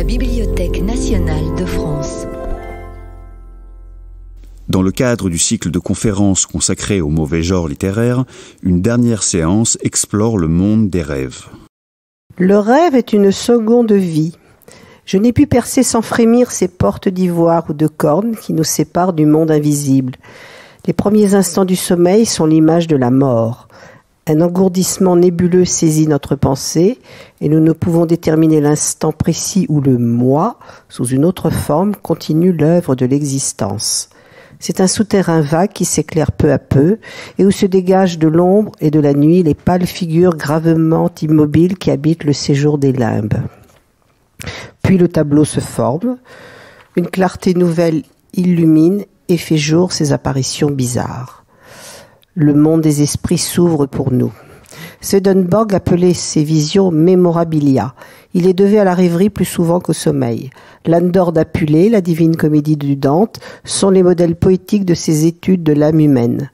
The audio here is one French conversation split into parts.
la Bibliothèque nationale de France. Dans le cadre du cycle de conférences consacré au mauvais genre littéraire, une dernière séance explore le monde des rêves. Le rêve est une seconde vie. Je n'ai pu percer sans frémir ces portes d'ivoire ou de corne qui nous séparent du monde invisible. Les premiers instants du sommeil sont l'image de la mort. Un engourdissement nébuleux saisit notre pensée et nous ne pouvons déterminer l'instant précis où le moi, sous une autre forme, continue l'œuvre de l'existence. C'est un souterrain vague qui s'éclaire peu à peu et où se dégagent de l'ombre et de la nuit les pâles figures gravement immobiles qui habitent le séjour des limbes. Puis le tableau se forme, une clarté nouvelle illumine et fait jour ces apparitions bizarres. Le monde des esprits s'ouvre pour nous. Swedenborg appelait ces visions mémorabilia. Il les devait à la rêverie plus souvent qu'au sommeil. Landor d'Apulée, la divine comédie du Dante, sont les modèles poétiques de ces études de l'âme humaine.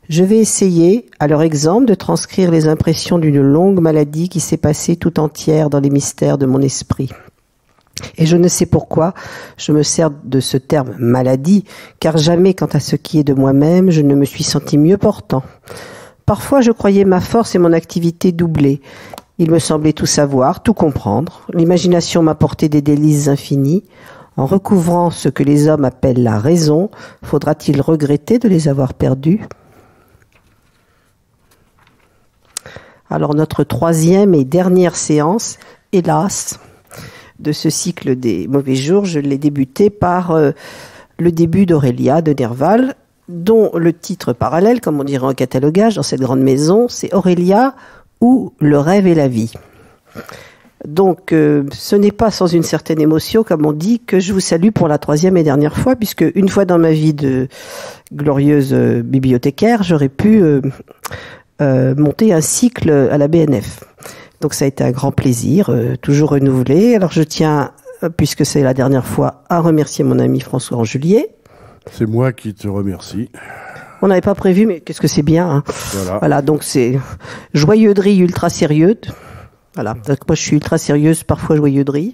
Je vais essayer, à leur exemple, de transcrire les impressions d'une longue maladie qui s'est passée tout entière dans les mystères de mon esprit. Et je ne sais pourquoi je me sers de ce terme « maladie », car jamais, quant à ce qui est de moi-même, je ne me suis senti mieux portant. Parfois, je croyais ma force et mon activité doublées. Il me semblait tout savoir, tout comprendre. L'imagination m'apportait des délices infinis. En recouvrant ce que les hommes appellent la raison, faudra-t-il regretter de les avoir perdus ? Alors, notre troisième et dernière séance, hélas, de ce cycle des mauvais jours, je l'ai débuté par le début d'Aurélia de Nerval, dont le titre parallèle, comme on dirait en catalogage dans cette grande maison, c'est Aurélia ou le rêve et la vie. Donc, ce n'est pas sans une certaine émotion, comme on dit, que je vous salue pour la troisième et dernière fois, puisque une fois dans ma vie de glorieuse bibliothécaire, j'aurais pu monter un cycle à la BNF. Donc ça a été un grand plaisir, toujours renouvelé. Alors je tiens, puisque c'est la dernière fois, à remercier mon ami François Angelier. C'est moi qui te remercie. On n'avait pas prévu, mais qu'est-ce que c'est bien. Hein. Voilà, donc c'est joyeuderie ultra sérieuse. Voilà, donc moi je suis ultra sérieuse, parfois joyeuderie.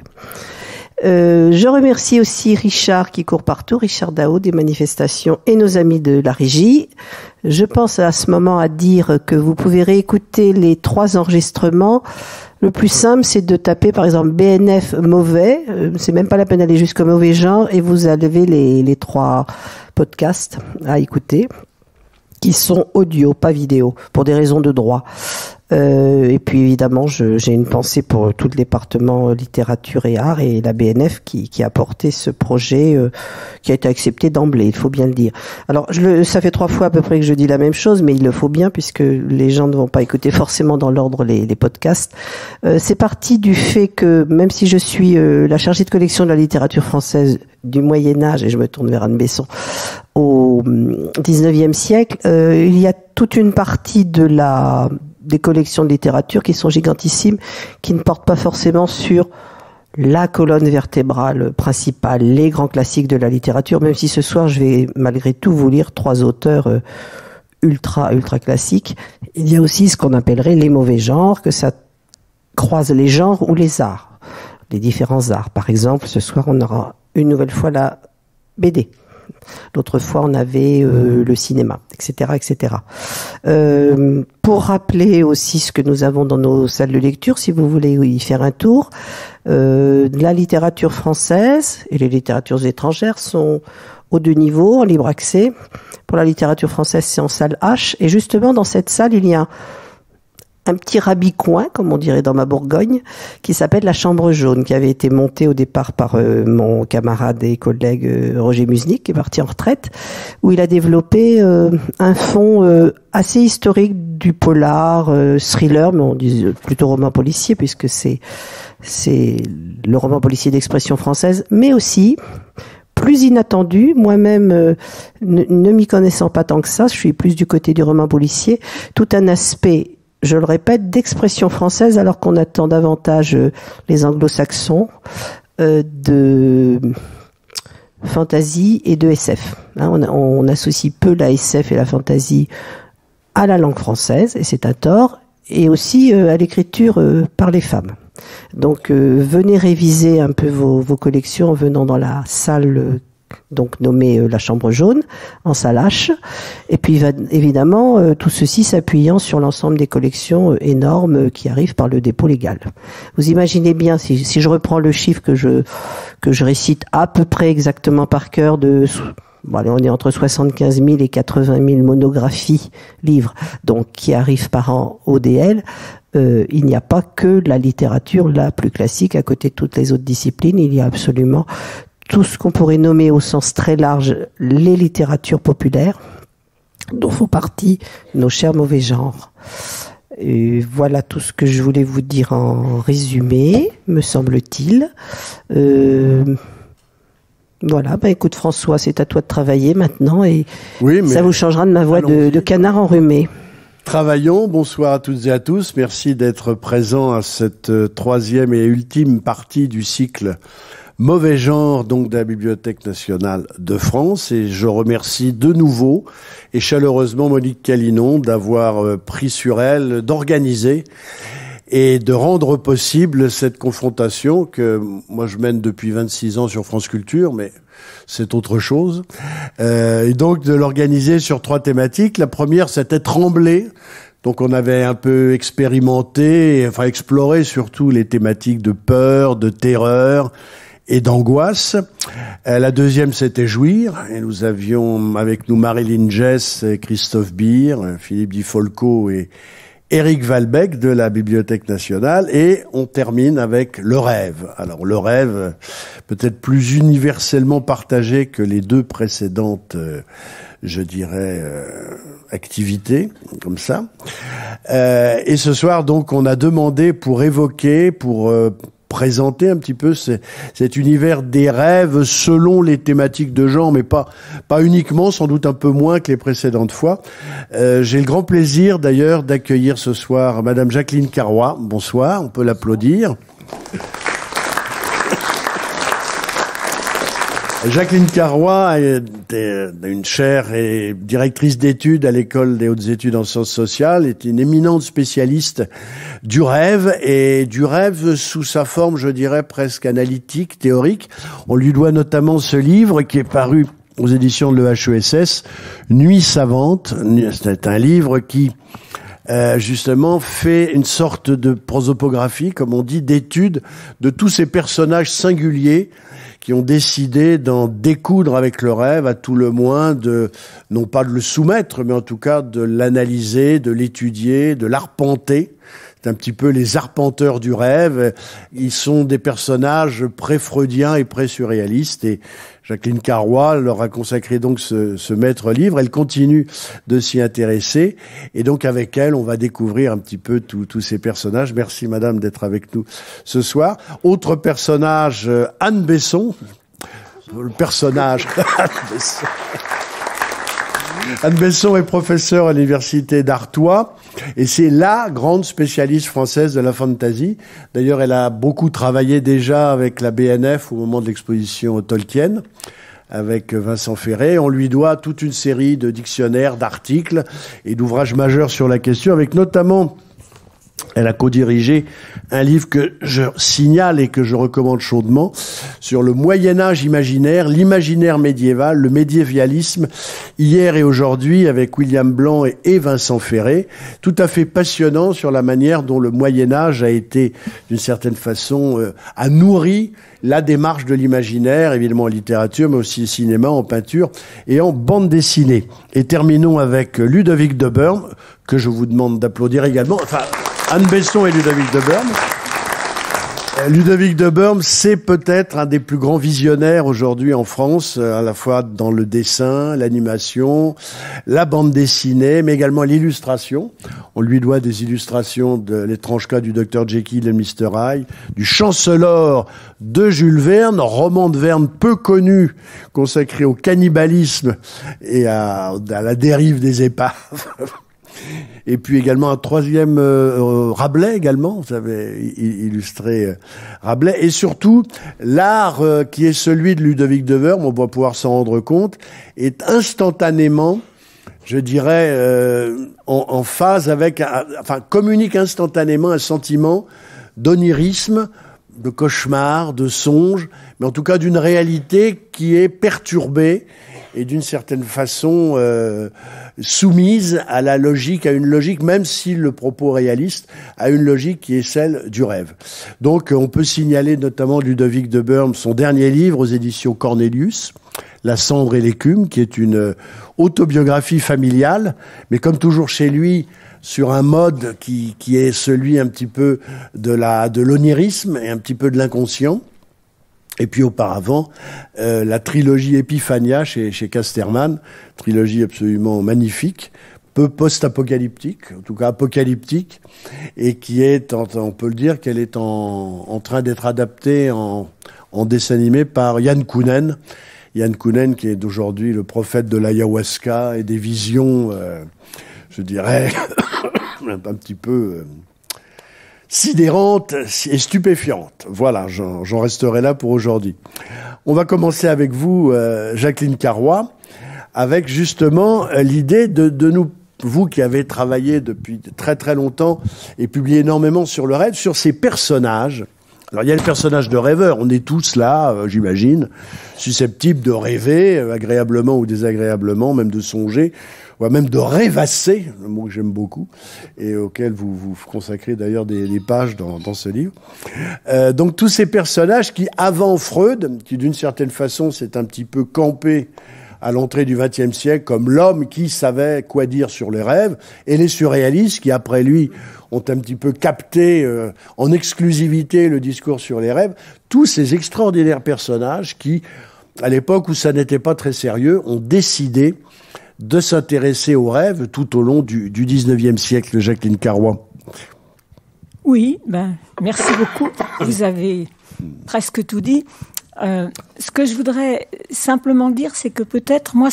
Je remercie aussi Richard qui court partout, Richard Dao des manifestations et nos amis de la régie. Je pense à ce moment à dire que vous pouvez réécouter les 3 enregistrements. Le plus simple, c'est de taper par exemple BNF mauvais, c'est même pas la peine d'aller jusqu'au mauvais genre, et vous avez les 3 podcasts à écouter, qui sont audio, pas vidéo, pour des raisons de droit. Et puis évidemment, j'ai une pensée pour tout le département littérature et art et la BNF qui a porté ce projet qui a été accepté d'emblée, il faut bien le dire. Alors, ça fait 3 fois à peu près que je dis la même chose, mais il le faut bien puisque les gens ne vont pas écouter forcément dans l'ordre les podcasts. C'est parti du fait que même si je suis la chargée de collection de la littérature française du Moyen-Âge, et je me tourne vers Anne Besson, au 19e siècle, il y a toute une partie des collections de littérature qui sont gigantissimes, qui ne portent pas forcément sur la colonne vertébrale principale, les grands classiques de la littérature, même si ce soir je vais malgré tout vous lire 3 auteurs ultra classiques. Il y a aussi ce qu'on appellerait les mauvais genres, que ça croise les genres ou les arts, les différents arts. Par exemple, ce soir on aura une nouvelle fois la BD. L'autre fois, on avait le cinéma, etc., etc. Pour rappeler aussi ce que nous avons dans nos salles de lecture, si vous voulez y faire un tour, la littérature française et les littératures étrangères sont aux 2 niveaux, en libre accès. Pour la littérature française, c'est en salle H. Et justement, dans cette salle, il y a un petit rabicoin, comme on dirait dans ma Bourgogne, qui s'appelle la Chambre jaune, qui avait été montée au départ par mon camarade et collègue Roger Musnick, qui est parti en retraite, où il a développé un fond assez historique du polar, thriller, mais on dit plutôt roman policier, puisque c'est le roman policier d'expression française, mais aussi plus inattendu, moi-même ne m'y connaissant pas tant que ça, je suis plus du côté du roman policier, tout un aspect, je le répète, d'expression française, alors qu'on attend davantage les anglo-saxons, de fantasy et de SF. On associe peu la SF et la fantasy à la langue française, et c'est à tort, et aussi à l'écriture par les femmes. Donc venez réviser un peu vos collections en venant dans la salle donc nommée la chambre jaune, en salle H. Et puis évidemment, tout ceci s'appuyant sur l'ensemble des collections énormes qui arrivent par le dépôt légal. Vous imaginez bien, si je reprends le chiffre que je récite à peu près exactement par cœur on est entre 75 000 et 80 000 monographies, livres, donc qui arrivent par an ODL. Il n'y a pas que de la littérature la plus classique à côté de toutes les autres disciplines. Il y a absolument tout ce qu'on pourrait nommer au sens très large les littératures populaires, dont font partie nos chers mauvais genres. Et voilà tout ce que je voulais vous dire en résumé, me semble-t-il. Voilà, écoute François, c'est à toi de travailler maintenant et ça vous changera de ma voix de canard enrhumé. Travaillons, bonsoir à toutes et à tous, merci d'être présents à cette troisième et ultime partie du cycle Mauvais genre, donc de la Bibliothèque nationale de France, et je remercie de nouveau et chaleureusement Monique Calinon d'avoir pris sur elle d'organiser et de rendre possible cette confrontation que moi je mène depuis 26 ans sur France Culture, mais c'est autre chose. Et donc de l'organiser sur 3 thématiques. La première, c'était Trembler. Donc on avait un peu expérimenté, enfin exploré surtout les thématiques de peur, de terreur et d'angoisse. La deuxième, c'était Jouir. Et nous avions avec nous Marilyn Jess, Christophe Beer, Philippe Di Folco et Éric Valbec de la Bibliothèque nationale, et on termine avec Le Rêve. Alors le rêve, peut-être plus universellement partagé que les 2 précédentes, je dirais, activités, comme ça. Et ce soir, donc, on a demandé pour évoquer, pour présenter un petit peu cet univers des rêves selon les thématiques de genre, mais pas uniquement, sans doute un peu moins que les précédentes fois. J'ai le grand plaisir d'ailleurs d'accueillir ce soir Madame Jacqueline Carrois. Bonsoir, on peut l'applaudir. Jacqueline Carrois est une chaire et directrice d'études à l'École des hautes études en sciences sociales, est une éminente spécialiste du rêve, et du rêve sous sa forme, je dirais, presque analytique, théorique. On lui doit notamment ce livre qui est paru aux éditions de l'EHESS, Nuit savante. C'est un livre qui justement fait une sorte de prosopographie, comme on dit, d'étude de tous ces personnages singuliers qui ont décidé d'en découdre avec le rêve, à tout le moins non pas de le soumettre, mais en tout cas de l'analyser, de l'étudier, de l'arpenter. C'est un petit peu les arpenteurs du rêve. Ils sont des personnages pré-freudiens et pré-surréalistes, et Jacqueline Carrois leur a consacré donc ce maître livre. Elle continue de s'y intéresser, et donc avec elle, on va découvrir un petit peu tous ces personnages. Merci madame d'être avec nous ce soir. Autre personnage, Anne Besson. Le personnage Anne Besson. Anne Besson est professeure à l'université d'Artois et c'est la grande spécialiste française de la fantasy. D'ailleurs, elle a beaucoup travaillé déjà avec la BNF au moment de l'exposition Tolkien, avec Vincent Ferré. On lui doit toute une série de dictionnaires, d'articles et d'ouvrages majeurs sur la question, avec notamment... Elle a co-dirigé un livre que je signale et que je recommande chaudement sur le Moyen-Âge imaginaire, l'imaginaire médiéval, le médiévalisme, hier et aujourd'hui, avec William Blanc et Vincent Ferré. Tout à fait passionnant sur la manière dont le Moyen-Âge a été, d'une certaine façon, a nourri la démarche de l'imaginaire, évidemment en littérature, mais aussi au cinéma, en peinture et en bande dessinée. Et terminons avec Ludovic de Burm, que je vous demande d'applaudir également. Enfin, Anne Besson et Ludovic de Burm. Ludovic de Burm, c'est peut-être un des plus grands visionnaires aujourd'hui en France, à la fois dans le dessin, l'animation, la bande dessinée, mais également l'illustration. On lui doit des illustrations de L'étrange cas du Dr Jekyll et Mr Hyde, du Chancelor de Jules Verne, roman de Verne peu connu, consacré au cannibalisme et à la dérive des épaves. Et puis également un troisième Rabelais également, vous avez illustré Rabelais, et surtout l'art qui est celui de Ludovic de Burm, on va pouvoir s'en rendre compte, est instantanément, je dirais, en phase avec, communique instantanément un sentiment d'onirisme, de cauchemar, de songe, mais en tout cas d'une réalité qui est perturbée et d'une certaine façon soumise à la logique, à une logique, même si le propos réaliste a une logique qui est celle du rêve. Donc on peut signaler notamment Ludovic de Burme, son dernier livre aux éditions Cornelius, La cendre et l'écume, qui est une autobiographie familiale, mais comme toujours chez lui, sur un mode qui est celui un petit peu de l'onirisme et un petit peu de l'inconscient. Et puis auparavant, la trilogie Epiphania chez Casterman, trilogie absolument magnifique, peu post-apocalyptique, en tout cas apocalyptique, et qui est, on peut le dire, qu'elle est en train d'être adaptée en dessin animé par Yann Kounen. Yann Kounen, qui est d'aujourd'hui le prophète de l'ayahuasca et des visions, je dirais, un petit peu sidérante et stupéfiante. Voilà, j'en resterai là pour aujourd'hui. On va commencer avec vous, Jacqueline Carrois, avec justement l'idée de nous, vous qui avez travaillé depuis très très longtemps et publié énormément sur le rêve, sur ces personnages. Alors il y a le personnage de rêveur, on est tous là, j'imagine, susceptibles de rêver, agréablement ou désagréablement, même de songer, ou même de rêvasser, un mot que j'aime beaucoup, et auquel vous consacrez d'ailleurs des pages dans ce livre. Donc tous ces personnages qui, avant Freud, qui d'une certaine façon s'est un petit peu campé à l'entrée du XXe siècle comme l'homme qui savait quoi dire sur les rêves, et les surréalistes qui, après lui, ont un petit peu capté en exclusivité le discours sur les rêves, tous ces extraordinaires personnages qui, à l'époque où ça n'était pas très sérieux, ont décidé de s'intéresser aux rêves tout au long du XIXe siècle, Jacqueline Carrois. Oui, merci beaucoup. Vous avez presque tout dit. Ce que je voudrais simplement dire, c'est que peut-être, moi,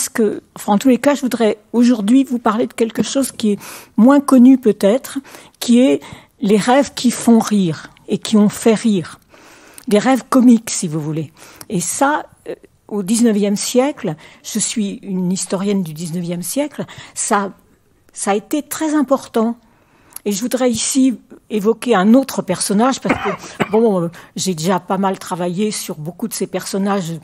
en tous les cas, je voudrais aujourd'hui vous parler de quelque chose qui est moins connu peut-être, qui est les rêves qui font rire et qui ont fait rire. Des rêves comiques, si vous voulez. Et ça, au XIXe siècle, je suis une historienne du XIXe siècle, ça a été très important. Et je voudrais ici évoquer un autre personnage, parce que j'ai déjà pas mal travaillé sur beaucoup de ces personnages,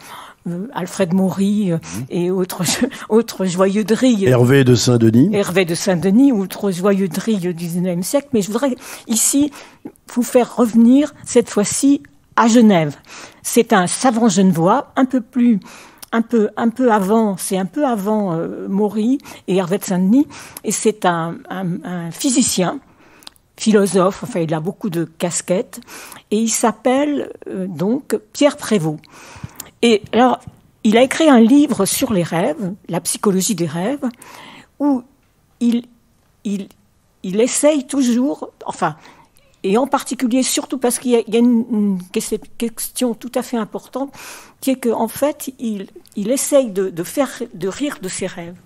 Alfred Maury et autres joyeuderies. Hervé de Saint-Denis, autres joyeuderies du XIXe siècle. Mais je voudrais ici vous faire revenir, cette fois-ci, à Genève. C'est un savant genevois, un peu avant Maury et Hervé de Saint-Denis, et c'est un physicien, philosophe, enfin il a beaucoup de casquettes, et il s'appelle donc Pierre Prévost. Et alors, il a écrit un livre sur les rêves, la psychologie des rêves, où il essaye toujours, et en particulier, surtout parce qu'il y a une question tout à fait importante, qui est qu'en fait, il essaye de rire de ses rêves.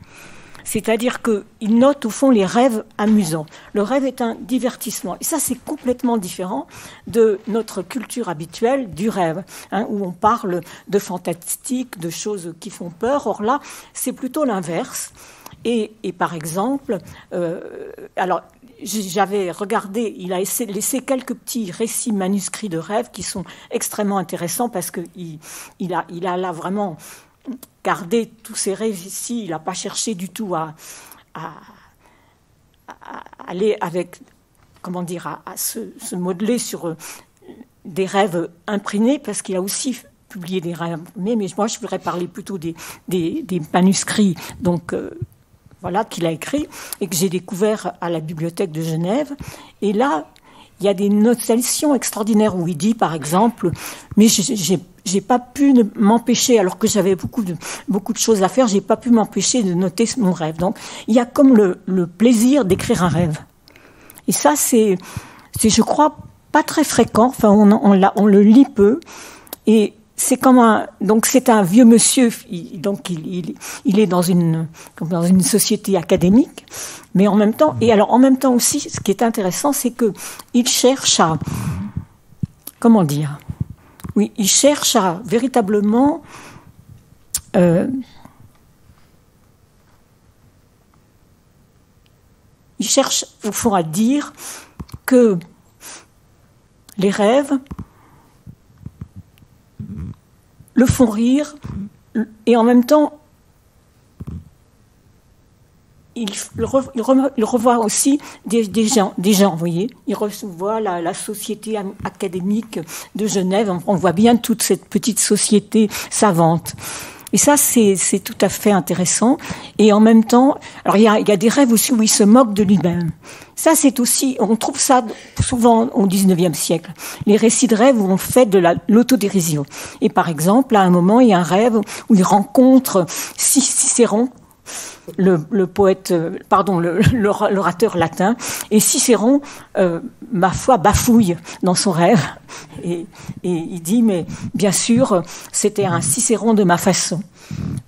C'est-à-dire qu'il note au fond les rêves amusants. Le rêve est un divertissement. Et ça, c'est complètement différent de notre culture habituelle du rêve, où on parle de fantastique, de choses qui font peur. Or là, c'est plutôt l'inverse. Et par exemple, j'avais regardé, il a laissé quelques petits récits manuscrits de rêves qui sont extrêmement intéressants parce qu'il a là vraiment gardé tous ces récits. Il n'a pas cherché du tout à aller avec, à se modeler sur des rêves imprimés, parce qu'il a aussi publié des rêves imprimés. Mais moi, je voudrais parler plutôt des manuscrits, qu'il a écrit et que j'ai découvert à la bibliothèque de Genève. Et là, il y a des notations extraordinaires où il dit, par exemple, mais j'ai pas pu m'empêcher, alors que j'avais beaucoup de choses à faire, j'ai pas pu m'empêcher de noter mon rêve. Donc, il y a comme le plaisir d'écrire un rêve. Et ça, c'est, je crois, pas très fréquent. Enfin, on le lit peu. Et c'est c'est un vieux monsieur, il est dans une société académique, mais en même temps, aussi, ce qui est intéressant, c'est que il cherche à, il cherche à véritablement il cherche au fond à dire que les rêves le font rire, et en même temps, il revoit aussi des gens, vous voyez. Il revoit la société académique de Genève. On voit bien toute cette petite société savante. Et ça, c'est tout à fait intéressant. Et en même temps, alors il y a des rêves aussi où il se moque de lui-même. Ça, c'est aussi, on trouve ça souvent au XIXe siècle. Les récits de rêves où on fait de l'autodérision. Et par exemple, à un moment, il y a un rêve où il rencontre Cicéron, le poète, l'orateur latin, et Cicéron, ma foi, bafouille dans son rêve, et il dit, mais bien sûr, c'était un Cicéron de ma façon.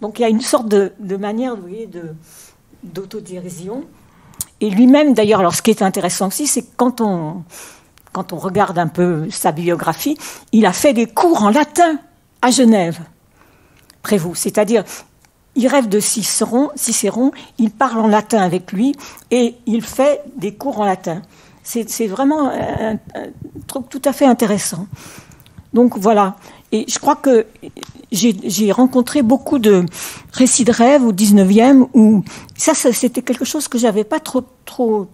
Donc il y a une sorte de manière, vous voyez, d'autodérision. Et lui-même, d'ailleurs, alors ce qui est intéressant aussi, c'est que quand on regarde un peu sa biographie, il a fait des cours en latin à Genève, Prévost, c'est-à-dire, il rêve de Cicéron, il parle en latin avec lui et il fait des cours en latin. C'est vraiment un truc tout à fait intéressant. Donc voilà. Et je crois que j'ai rencontré beaucoup de récits de rêve au 19e où ça c'était quelque chose que j'avais pas trop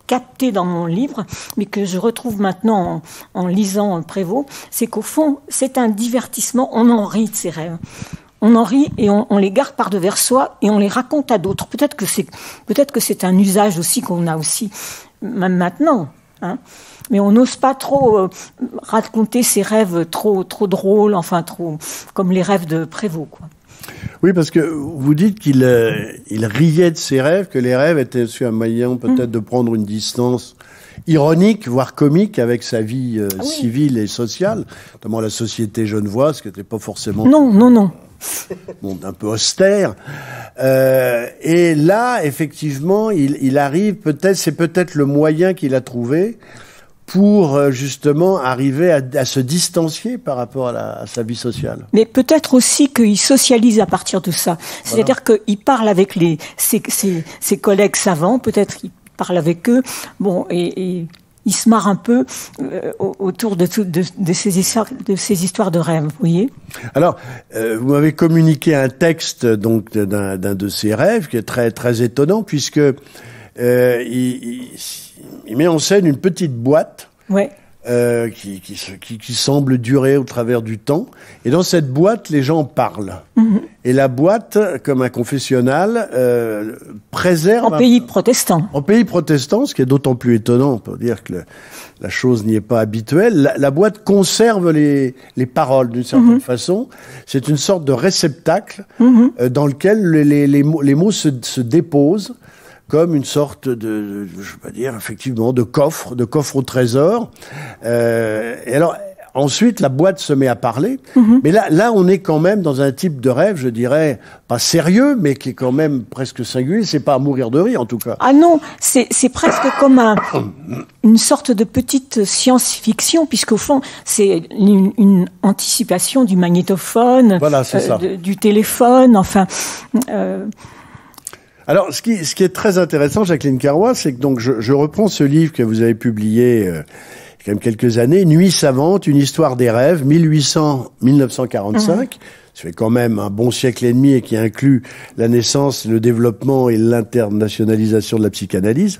capté dans mon livre, mais que je retrouve maintenant en lisant Prévost. C'est qu'au fond, c'est un divertissement. On en rit de ces rêves. On en rit et on les garde par devers soi et on les raconte à d'autres. Peut-être que c'est un usage aussi qu'on a aussi, même maintenant, hein. Mais on n'ose pas trop raconter ces rêves trop drôles, enfin trop comme les rêves de Prévost, quoi. Oui, parce que vous dites qu'il riait de ses rêves, que les rêves étaient aussi un moyen peut-être de prendre une distance ironique, voire comique, avec sa vie civile et sociale, notamment la société genevoise, qui n'était pas forcément... Non. Bon, un peu austère. Et là, effectivement, il arrive c'est peut-être le moyen qu'il a trouvé pour justement arriver à se distancier par rapport à sa vie sociale. Mais peut-être aussi qu'il socialise à partir de ça. C'est-à-dire qu'il parle avec ses collègues savants, peut-être qu'il parle avec eux, bon, et il se marre un peu autour de ces histoires de rêves, vous voyez. Alors, vous m'avez communiqué un texte donc d'un de ses rêves qui est très très étonnant, puisque il met en scène une petite boîte, ouais, qui semble durer au travers du temps. Et dans cette boîte, les gens parlent. Mm-hmm. Et la boîte, comme un confessionnal, préserve... En pays protestant. En pays protestant, ce qui est d'autant plus étonnant, on peut dire que la chose n'y est pas habituelle. La boîte conserve les paroles d'une certaine façon. C'est une sorte de réceptacle dans lequel les mots se déposent, comme une sorte je vais dire, effectivement, de coffre au trésor. Et alors, ensuite, la boîte se met à parler. Mais là, on est quand même dans un type de rêve, je dirais, pas sérieux, mais qui est quand même presque singulier. C'est pas à mourir de rire, en tout cas. Ah non, c'est presque comme une sorte de petite science-fiction, puisqu'au fond, c'est une anticipation du magnétophone, voilà, c'est ça. Du téléphone, enfin... Alors, ce qui est très intéressant, Jacqueline Carrois, c'est que donc je reprends ce livre que vous avez publié il y a quand même quelques années, Nuit savante, une histoire des rêves, 1800-1945. Ça fait quand même un bon siècle et demi et qui inclut la naissance, le développement et l'internationalisation de la psychanalyse.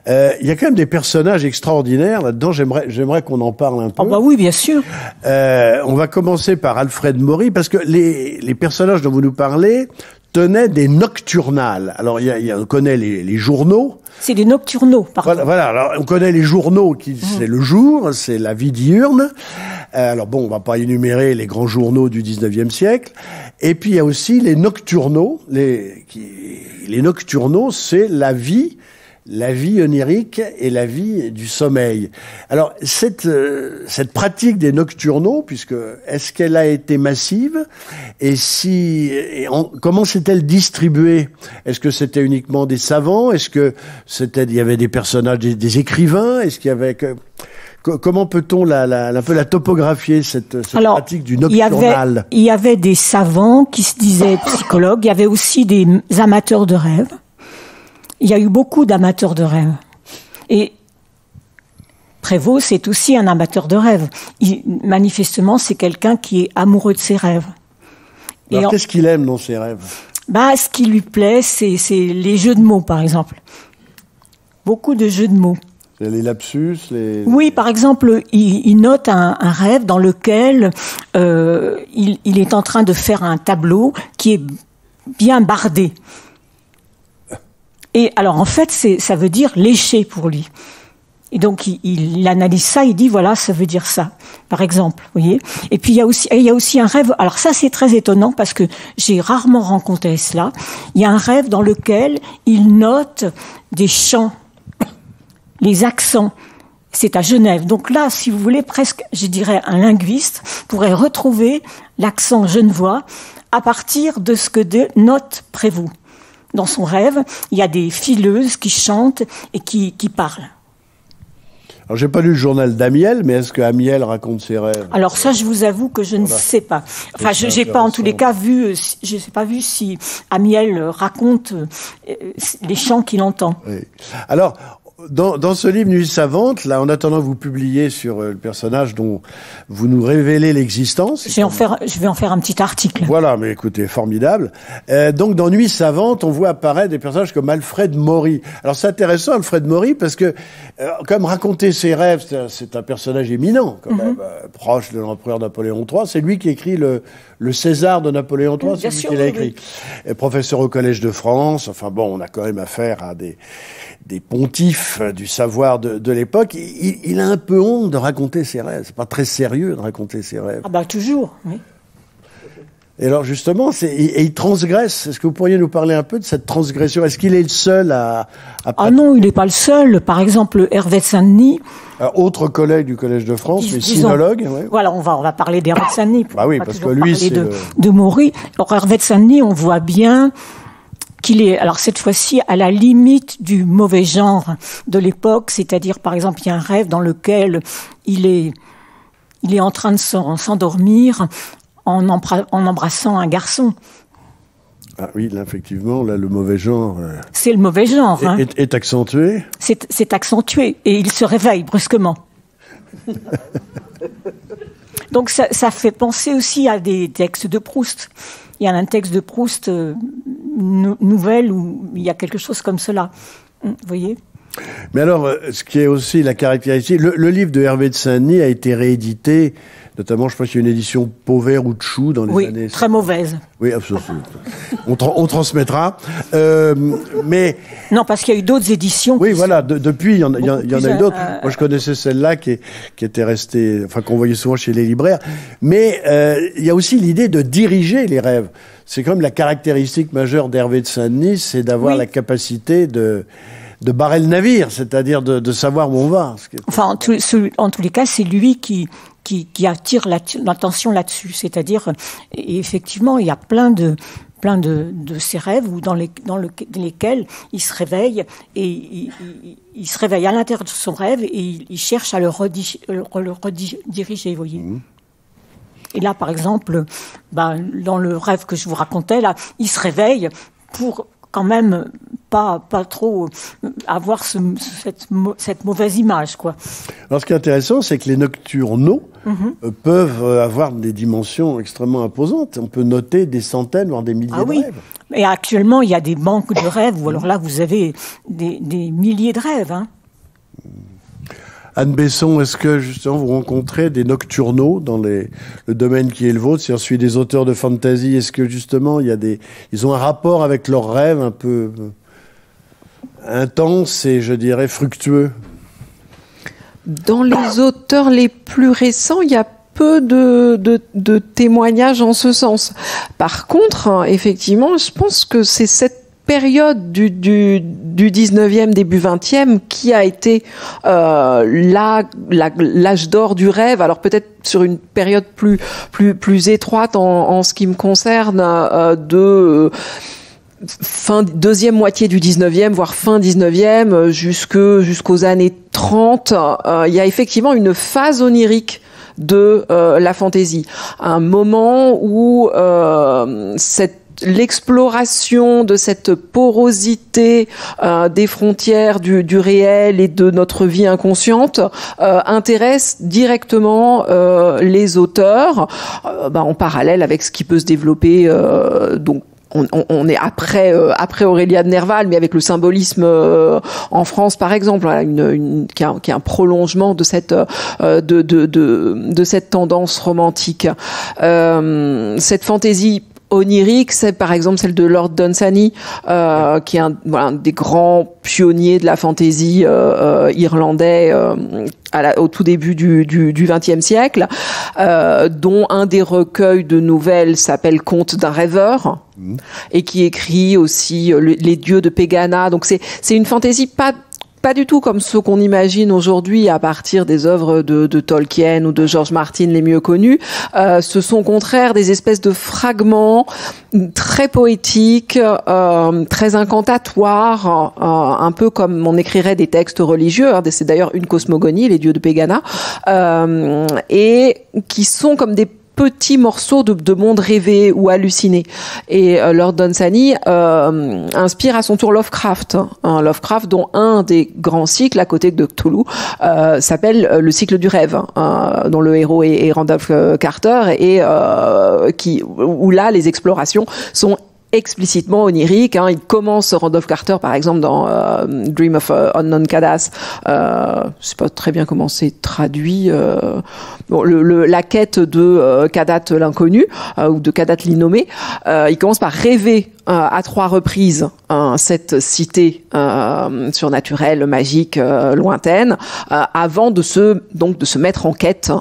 Il y a quand même des personnages extraordinaires là-dedans. J'aimerais qu'on en parle un peu. Ah bah oui, bien sûr. On va commencer par Alfred Maury, parce que les personnages dont vous nous parlez tenaient des nocturnales. Alors, on connaît les journaux. C'est des nocturnaux, pardon. Voilà. Alors, on connaît les journaux c'est le jour, c'est la vie diurne. Alors bon, on va pas énumérer les grands journaux du 19e siècle. Et puis, il y a aussi les nocturnaux. Les nocturnaux, c'est la vie onirique et la vie du sommeil. Alors, cette pratique des nocturnaux, est-ce qu'elle a été massive? Et comment s'est-elle distribuée? Est-ce que c'était uniquement des savants? Est-ce que il y avait des personnages, des écrivains? Est-ce qu'il y avait comment peut-on un peu la topographier, cette pratique du nocturnal? Il y avait des savants qui se disaient psychologues. Il y avait aussi des amateurs de rêves. Il y a eu beaucoup d'amateurs de rêve. Et Prévost, c'est aussi un amateur de rêves. Manifestement, c'est quelqu'un qui est amoureux de ses rêves. Alors, qu'est-ce qu'il aime dans ses rêves? Ce qui lui plaît, c'est les jeux de mots, par exemple. Beaucoup de jeux de mots. Les lapsus, Oui, par exemple, il note un rêve dans lequel il est en train de faire un tableau qui est bien bardé. Et alors, en fait, ça veut dire lécher pour lui. Et donc, il analyse ça, il dit, voilà, ça veut dire ça, par exemple, vous voyez. Et puis, il y a aussi un rêve, alors ça, c'est très étonnant parce que j'ai rarement rencontré cela. Il y a un rêve dans lequel il note des chants, les accents. C'est à Genève. Donc là, si vous voulez, presque, je dirais, un linguiste pourrait retrouver l'accent genevois à partir de ce que note Prévost. Dans son rêve, il y a des fileuses qui chantent et qui parlent. Alors, j'ai pas lu le journal d'Amiel, mais est-ce que Amiel raconte ses rêves? Alors ça, je vous avoue que je ne sais pas. Enfin, j'ai pas en tous les cas vu, je n'ai pas vu si Amiel raconte les chants qu'il entend. Oui. Alors, dans ce livre Nuit savante, là, en attendant que vous publiez sur le personnage dont vous nous révélez l'existence. Je vais en faire un petit article. Voilà, mais écoutez, formidable. Donc, dans Nuit savante, on voit apparaître des personnages comme Alfred Maury. Alors, c'est intéressant, Alfred Maury, parce que, comme raconter ses rêves, c'est un personnage éminent, quand même, proche de l'empereur Napoléon III. C'est lui qui écrit le César de Napoléon III, c'est lui qui l'a écrit. Et professeur au Collège de France. Enfin bon, on a quand même affaire à des pontifs du savoir de l'époque. Il a un peu honte de raconter ses rêves. C'est pas très sérieux de raconter ses rêves. Ah bah toujours, oui. Et alors justement, il transgresse. Est-ce que vous pourriez nous parler un peu de cette transgression? Est-ce qu'il est le seul à... Ah non, il n'est pas le seul. Par exemple, Hervé de Saint-Denis. Autre collègue du Collège de France, mais sinologue. Ouais. Voilà, on va parler d'Hervé de Saint-Denis. Bah oui, parce que lui, c'est de Maury. Alors Hervé de Saint-Denis, on voit bien qu'il est, alors cette fois-ci, à la limite du mauvais genre de l'époque, c'est-à-dire, par exemple, il y a un rêve dans lequel il est en train de s'endormir en embrassant un garçon. Ah oui, là, effectivement, là, le mauvais genre... C'est le mauvais genre. Est accentué. C'est accentué, et il se réveille brusquement. Donc ça fait penser aussi à des textes de Proust. Il y a un texte de Proust, nouvelle, où il y a quelque chose comme cela. Vous voyez ? Mais alors, ce qui est aussi la caractéristique, le livre de Hervé de Saint-Denis a été réédité, notamment, je pense qu'il y a une édition Pauvert ou Tchou dans les années... Oui, très mauvaise. Oui, absolument. On transmettra. Mais... Non, parce qu'il y a eu d'autres éditions. Oui, voilà, depuis, il y en a eu d'autres. Moi, je connaissais celle-là qui était restée, enfin, qu'on voyait souvent chez les libraires. Mais il y a aussi l'idée de diriger les rêves. C'est quand même la caractéristique majeure d'Hervé de Saint-Denis, c'est d'avoir la capacité de barrer le navire, c'est-à-dire de savoir où on va. Enfin, en tous les cas, c'est lui qui attire l'attention là-dessus. C'est-à-dire, et effectivement, il y a plein de ces rêves dans lesquels il se réveille et il se réveille à l'intérieur de son rêve et il cherche à le rediriger, vous voyez. Mmh. Et là, par exemple, dans le rêve que je vous racontais, là, il se réveille pour quand même pas trop avoir cette mauvaise image, quoi. Alors, ce qui est intéressant, c'est que les nocturnaux peuvent avoir des dimensions extrêmement imposantes. On peut noter des centaines, voire des milliers de rêves. Et actuellement, il y a des banques de rêves où alors là, vous avez des milliers de rêves, hein. Anne Besson, est-ce que justement vous rencontrez des nocturnaux dans le domaine qui est le vôtre? Si on suit des auteurs de fantasy, est-ce que justement ils ont un rapport avec leurs rêves un peu intense et je dirais fructueux? Dans les auteurs les plus récents, il y a peu de témoignages en ce sens. Par contre, effectivement, je pense que c'est cette période du 19e, début 20e, qui a été l'âge d'or du rêve. Alors peut-être sur une période plus étroite en ce qui me concerne, de fin deuxième moitié du 19e, voire fin 19e, jusqu'aux années 30. Il y a effectivement une phase onirique de la fantaisie, un moment où cette l'exploration de cette porosité des frontières du réel et de notre vie inconsciente intéresse directement les auteurs, en parallèle avec ce qui peut se développer donc. On est après Aurélia de Nerval, mais avec le symbolisme en France, par exemple, voilà, qui est un prolongement de cette de cette tendance romantique. Cette fantaisie onirique, c'est par exemple celle de Lord Dunsany, qui est un des grands pionniers de la fantaisie irlandais au tout début du XXe siècle, dont un des recueils de nouvelles s'appelle Contes d'un rêveur, et qui écrit aussi les dieux de Pegana. Donc c'est une fantaisie pas du tout comme ce qu'on imagine aujourd'hui à partir des œuvres de Tolkien ou de George Martin les mieux connus. Ce sont au contraire des espèces de fragments très poétiques, très incantatoires, un peu comme on écrirait des textes religieux. C'est d'ailleurs une cosmogonie, les dieux de Pegana, et qui sont comme des petits morceaux de monde rêvé ou halluciné. Et Lord Dunsany inspire à son tour Lovecraft. Lovecraft, dont un des grands cycles, à côté de Cthulhu, s'appelle le cycle du rêve, dont le héros est Randolph Carter, et où là, les explorations sont explicitement onirique. Il commence Randolph Carter, par exemple, dans Dream of Unknown Kadath. Je sais pas très bien comment c'est traduit. La quête de Kadath l'inconnu, ou de Kadath l'innommé. Il commence par rêver à 3 reprises cette cité surnaturelle, magique, lointaine, avant de se mettre en quête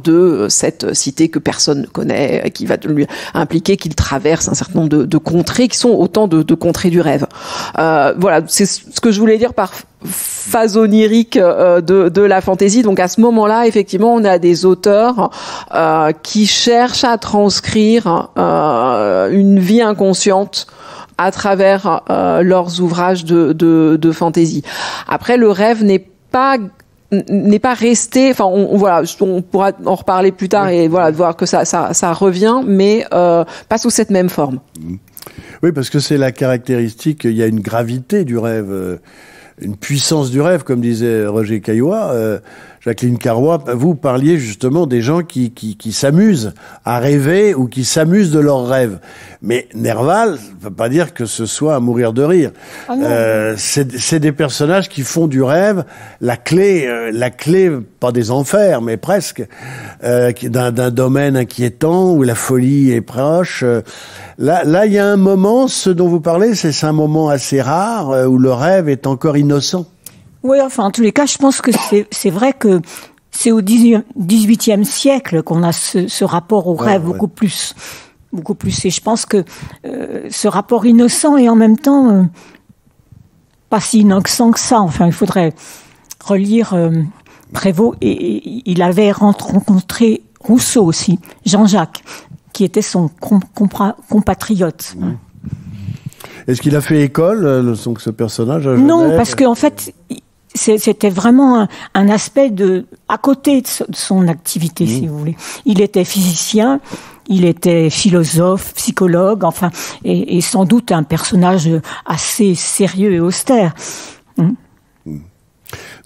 de cette cité que personne ne connaît, qui va lui impliquer qu'il traverse un certain nombre de contrées qui sont autant de contrées du rêve. Voilà, c'est ce que je voulais dire par phase onirique de la fantaisie. Donc à ce moment-là, effectivement, on a des auteurs qui cherchent à transcrire une vie inconsciente à travers leurs ouvrages de fantaisie. Après, le rêve n'est pas resté, enfin on pourra en reparler plus tard, et voilà, de voir que ça revient, mais pas sous cette même forme. Oui, parce que c'est la caractéristique, il y a une gravité du rêve, une puissance du rêve, comme disait Roger Caillois. Jacqueline Carrois, vous parliez justement des gens qui s'amusent à rêver ou qui s'amusent de leurs rêves. Mais Nerval, ça ne veut pas dire que ce soit à mourir de rire. C'est des personnages qui font du rêve la clé, pas des enfers, mais presque, d'un domaine inquiétant où la folie est proche. Là, il y a un moment, ce dont vous parlez, c'est un moment assez rare où le rêve est encore innocent. Oui, enfin, en tous les cas, je pense que c'est vrai que c'est au XVIIIe siècle qu'on a ce rapport au rêve beaucoup plus. Et je pense que ce rapport innocent et en même temps pas si innocent que ça. Enfin, il faudrait relire Prévost, et il avait rencontré Rousseau aussi, Jean-Jacques, qui était son compatriote. Est-ce qu'il a fait école, ce personnage à Genève? Non, parce qu'en fait, c'était vraiment un aspect à côté de son activité, si vous voulez. Il était physicien, il était philosophe, psychologue, enfin, et sans doute un personnage assez sérieux et austère.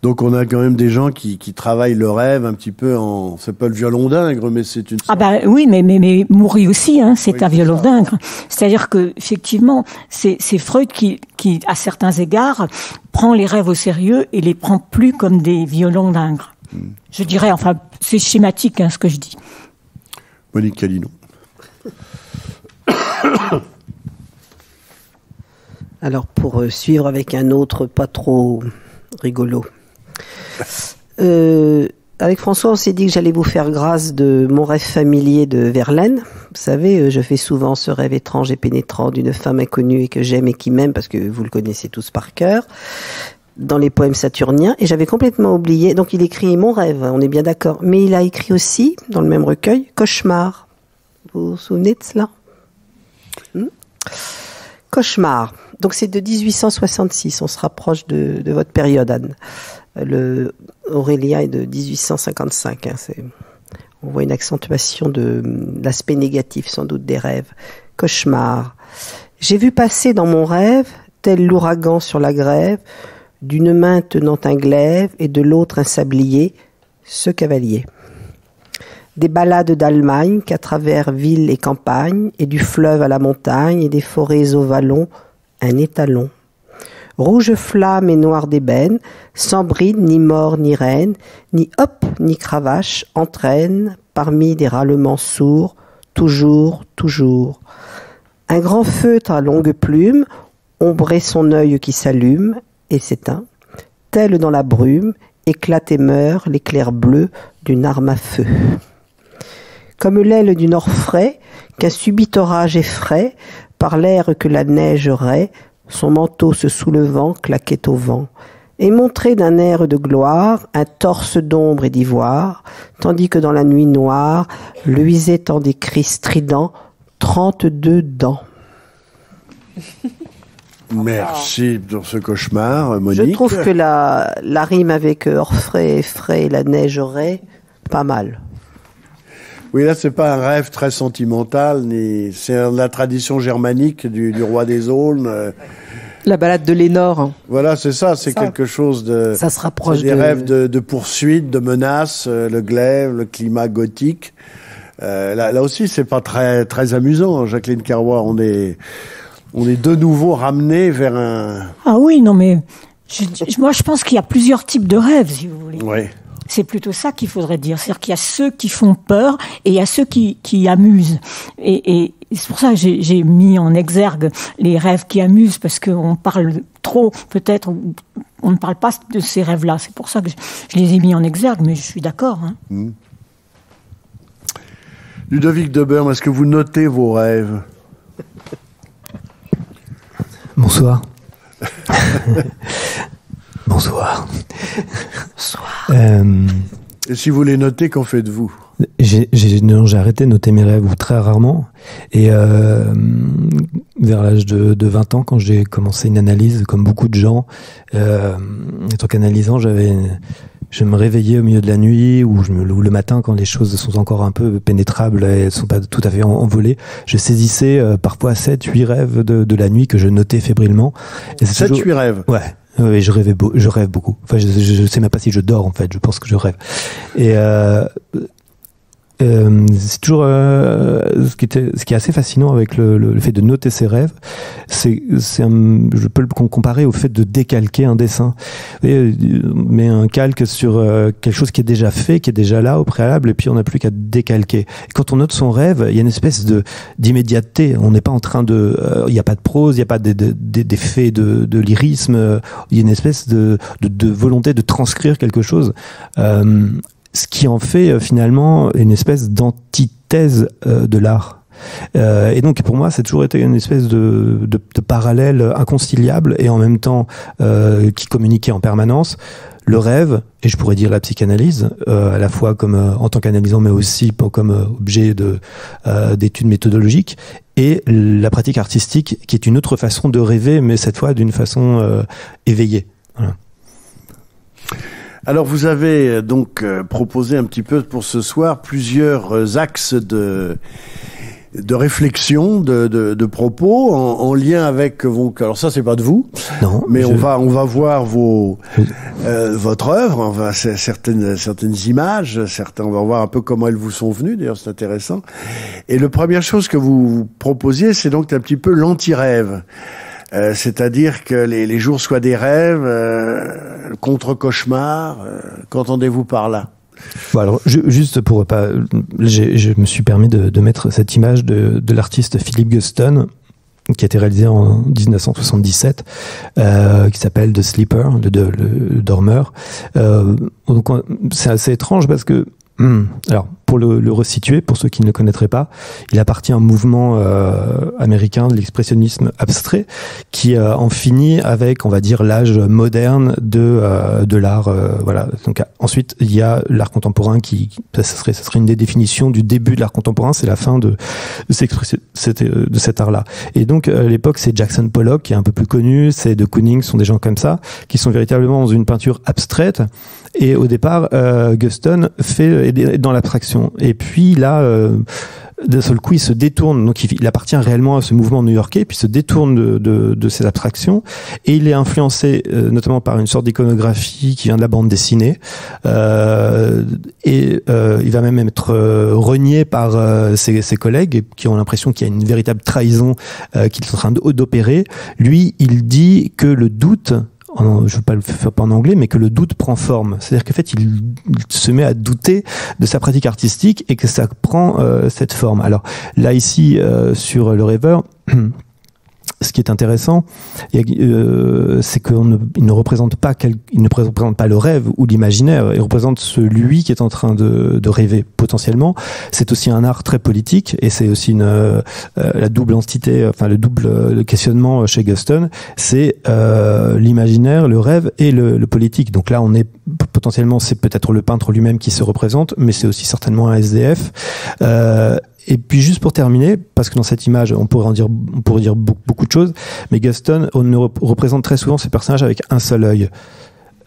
Donc on a quand même des gens qui travaillent le rêve un petit peu c'est pas le violon d'Ingres, mais c'est une sorte... Oui, mais Moury aussi, c'est un violon d'Ingres. C'est-à-dire que effectivement, c'est Freud qui à certains égards prend les rêves au sérieux et les prend plus comme des violons d'Ingres. Je dirais, enfin, c'est schématique ce que je dis. Monique Calino. Alors pour suivre avec un autre pas trop rigolo. Avec François, on s'est dit que j'allais vous faire grâce de Mon rêve familier de Verlaine. Vous savez, je fais souvent ce rêve étrange et pénétrant d'une femme inconnue et que j'aime et qui m'aime, parce que vous le connaissez tous par cœur, dans les poèmes saturniens. Et j'avais complètement oublié. Donc il écrit Mon rêve, on est bien d'accord. Mais il a écrit aussi, dans le même recueil, Cauchemar. Vous vous souvenez de cela? Cauchemar. Donc c'est de 1866. On se rapproche de votre période, Anne. Aurélia est de 1855. On voit une accentuation de l'aspect négatif, sans doute, des rêves. Cauchemar. J'ai vu passer dans mon rêve, tel l'ouragan sur la grève, d'une main tenant un glaive et de l'autre un sablier, ce cavalier. Des ballades d'Allemagne qu'à travers villes et campagnes, et du fleuve à la montagne, et des forêts au vallon, un étalon. Rouge flamme et noir d'ébène, sans bride, ni mort, ni reine, ni hop, ni cravache, entraîne, parmi des râlements sourds, toujours, toujours. Un grand feutre à longue plume, ombrait son œil qui s'allume et s'éteint, tel dans la brume, éclate et meurt l'éclair bleu d'une arme à feu. Comme l'aile du orfraie, qu'un subit orage effraie, par l'air que la neige raie, son manteau se soulevant claquait au vent, et montrait d'un air de gloire un torse d'ombre et d'ivoire, tandis que dans la nuit noire luisaient en des cris stridents 32 dents. Merci pour ce cauchemar, Monique. Je trouve que la rime avec orfraie, effraie et la neige raie, pas mal. Oui, là, c'est pas un rêve très sentimental, ni c'est la tradition germanique du roi des aulnes. La balade de Lénore. Voilà, c'est ça, c'est quelque chose de... Ça se rapproche des rêves de poursuite, de menaces, le glaive, le climat gothique. Là aussi, c'est pas très amusant, hein, Jacqueline Carrois. On est de nouveau ramené vers un... Ah oui, non mais... moi, je pense qu'il y a plusieurs types de rêves, si vous voulez. Oui. C'est plutôt ça qu'il faudrait dire. C'est-à-dire qu'il y a ceux qui font peur et il y a ceux qui amusent. Et c'est pour ça que j'ai mis en exergue les rêves qui amusent, parce qu'on parle trop, peut-être, on ne parle pas de ces rêves-là. C'est pour ça que je les ai mis en exergue, mais je suis d'accord. Hein. Ludovic Deberme, est-ce que vous notez vos rêves? Bonsoir. Bonsoir. Bonsoir. Et si vous les notez, qu'en faites-vous? J'ai arrêté de noter mes rêves, ou très rarement. Et vers l'âge de 20 ans, quand j'ai commencé une analyse, comme beaucoup de gens, en tant qu'analysant, je me réveillais au milieu de la nuit, ou le matin, quand les choses sont encore un peu pénétrables et ne sont pas tout à fait envolées, je saisissais parfois 7-8 rêves de la nuit que je notais fébrilement. 7-8 rêves? Ouais. Oui, je rêve beaucoup. Enfin, je sais même pas si je dors, en fait. Je pense que je rêve. Et c'est toujours ce qui est assez fascinant avec le fait de noter ses rêves, je peux le comparer au fait de décalquer un dessin. Mais un calque sur quelque chose qui est déjà fait, qui est déjà là au préalable, et puis on n'a plus qu'à décalquer. Et quand on note son rêve, il y a une espèce d'immédiateté. On n'est pas en train il n'y a pas de prose, il n'y a pas d'effet de lyrisme. Il y a une espèce de volonté de transcrire quelque chose. Ce qui en fait finalement une espèce d'antithèse de l'art. Et donc pour moi, c'est toujours été une espèce de parallèle inconciliable et en même temps qui communiquait en permanence. Le rêve, et je pourrais dire la psychanalyse, à la fois comme en tant qu'analysant, mais aussi comme objet d'études méthodologiques, et la pratique artistique, qui est une autre façon de rêver, mais cette fois d'une façon éveillée. Voilà. Alors vous avez donc proposé un petit peu pour ce soir plusieurs axes de réflexion, de propos en lien avec alors ça c'est pas de vous, non, mais on va voir votre œuvre, certaines images, on va voir un peu comment elles vous sont venues. D'ailleurs c'est intéressant. Et la première chose que vous proposiez, c'est donc un petit peu l'anti-rêve. C'est-à-dire que les jours soient des rêves, contre-cauchemar. Qu'entendez-vous par là? Bon, alors, juste pour pas... Je me suis permis de mettre cette image de l'artiste Philip Guston, qui a été réalisé en 1977, qui s'appelle The Sleeper, le dormeur. Donc c'est assez étrange parce que... Alors, pour le resituer, pour ceux qui ne le connaîtraient pas, il appartient à un mouvement américain de l'expressionnisme abstrait qui en finit avec, on va dire, l'âge moderne de l'art. Voilà. Donc ensuite, il y a l'art contemporain ça serait une des définitions du début de l'art contemporain, c'est la fin de cet art-là. Et donc à l'époque, c'est Jackson Pollock qui est un peu plus connu, c'est de Kooning, sont des gens comme ça qui sont véritablement dans une peinture abstraite. Et au départ, Guston est dans l'abstraction. Et puis là, d'un seul coup, il se détourne. Donc, il appartient réellement à ce mouvement new-yorkais, puis se détourne de ses abstractions. Et il est influencé, notamment par une sorte d'iconographie qui vient de la bande dessinée. Il va même être renié par ses collègues qui ont l'impression qu'il y a une véritable trahison qu'il est en train d'opérer. Lui, il dit que le doute, je ne veux pas le faire en anglais, mais que le doute prend forme. C'est-à-dire qu'en fait, il se met à douter de sa pratique artistique et que ça prend cette forme. Alors là, ici, sur le rêveur, ce qui est intéressant, c'est qu'il ne représente pas le rêve ou l'imaginaire. Il représente celui qui est en train de rêver potentiellement. C'est aussi un art très politique et c'est aussi la double entité, enfin le double questionnement chez Guston. C'est l'imaginaire, le rêve et le politique. Donc là, on est potentiellement, c'est peut-être le peintre lui-même qui se représente, mais c'est aussi certainement un SDF. Et puis juste pour terminer, parce que dans cette image, on pourrait dire beaucoup de choses, mais Guston représente très souvent ces personnages avec un seul œil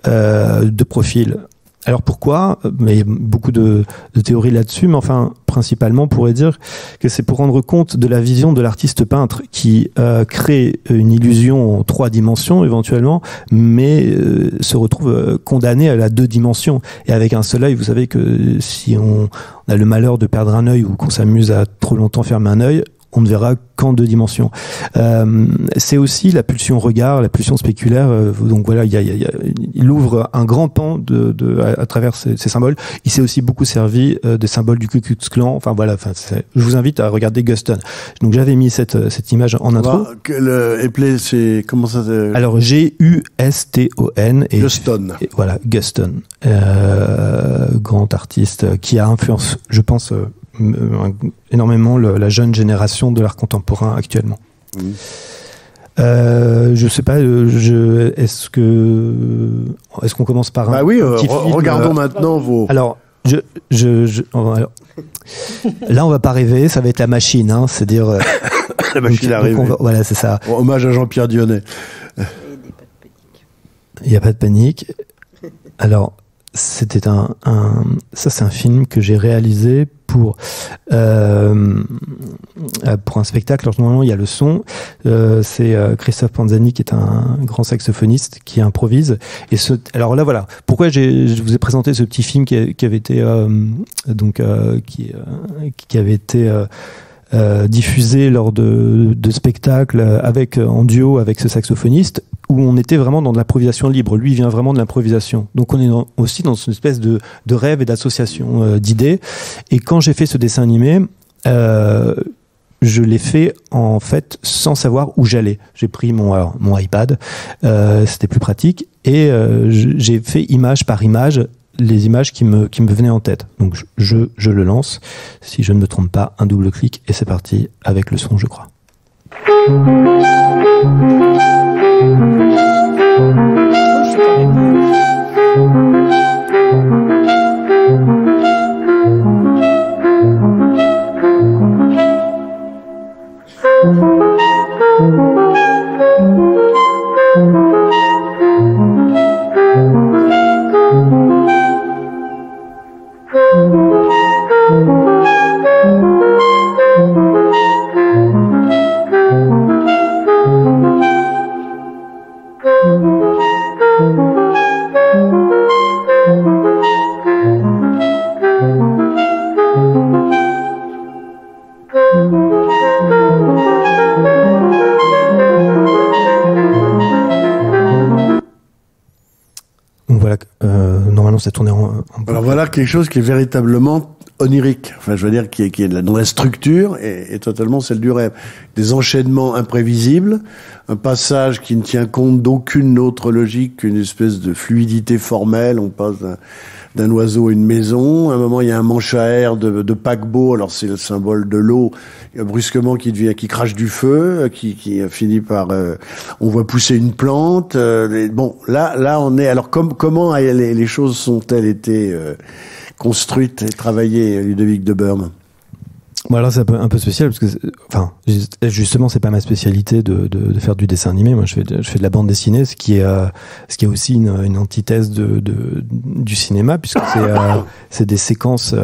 de profil. Alors pourquoi ? Mais il y a beaucoup de théories là-dessus, mais enfin, principalement, on pourrait dire que c'est pour rendre compte de la vision de l'artiste peintre qui crée une illusion en 3 dimensions éventuellement, mais se retrouve condamné à la 2 dimensions. Et avec un seul œil, vous savez que si on a le malheur de perdre un œil ou qu'on s'amuse à trop longtemps fermer un œil, on ne verra qu'en 2 dimensions. C'est aussi la pulsion regard, la pulsion spéculaire. Donc voilà, il ouvre un grand pan à travers ces symboles. Il s'est aussi beaucoup servi des symboles du Ku Klux Klan. Enfin voilà, je vous invite à regarder Guston. Donc j'avais mis cette image en intro. C'est comment ça s'appelle ? Alors Guston. Guston. Voilà, Guston, grand artiste qui a influencé, je pense, énormément la jeune génération de l'art contemporain actuellement. Je sais pas, est-ce qu'on commence par un petit film, regardons maintenant vos... Alors, là, on va pas rêver, ça va être la machine, hein, c'est-à-dire... la machine arrive. Voilà, c'est ça. Hommage à Jean-Pierre Dionnet. Il n'y a pas de panique. Alors, c'était ça, c'est un film que j'ai réalisé pour un spectacle. Alors, normalement, il y a le son. C'est Christophe Panzani qui est un grand saxophoniste qui improvise. Et alors là, voilà. Pourquoi je vous ai présenté ce petit film qui avait été qui avait été diffusé lors de spectacles en duo avec ce saxophoniste, où on était vraiment dans de l'improvisation libre. Lui, il vient vraiment de l'improvisation. Donc on est aussi dans une espèce de rêve et d'association d'idées. Et quand j'ai fait ce dessin animé, je l'ai fait en fait sans savoir où j'allais. J'ai pris mon iPad, c'était plus pratique, et j'ai fait image par image les images qui me venaient en tête. Donc je le lance, si je ne me trompe pas, un double clic et c'est parti avec le son, je crois. Normalement, c'est tourné en Alors voilà quelque chose qui est véritablement onirique. Enfin, je veux dire, qui est dans la structure et totalement celle du rêve. Des enchaînements imprévisibles, un passage qui ne tient compte d'aucune autre logique qu'une espèce de fluidité formelle. On passe d'un oiseau à une maison. À un moment, il y a un manche à air de paquebot. Alors, c'est le symbole de l'eau, brusquement, qui crache du feu, qui finit par, on voit pousser une plante. Bon, là, on est, alors, comment les choses sont-elles été, construites et travaillées, Ludovic de Burme? Bon, alors c'est un peu spécial parce que, enfin, justement, c'est pas ma spécialité de faire du dessin animé. Moi, je fais de la bande dessinée, ce qui est aussi une antithèse du cinéma, puisque c'est des séquences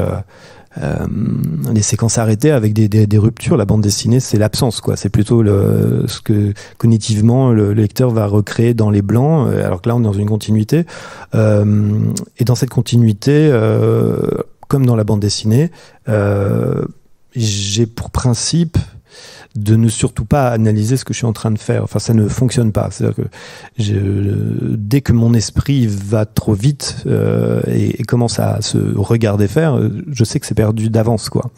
des séquences arrêtées avec des ruptures. La bande dessinée, c'est l'absence, quoi. C'est plutôt ce que cognitivement le lecteur va recréer dans les blancs, alors que là on est dans une continuité. Et dans cette continuité, comme dans la bande dessinée, j'ai pour principe de ne surtout pas analyser ce que je suis en train de faire. Enfin, ça ne fonctionne pas. C'est-à-dire que dès que mon esprit va trop vite et commence à se regarder faire, je sais que c'est perdu d'avance, quoi.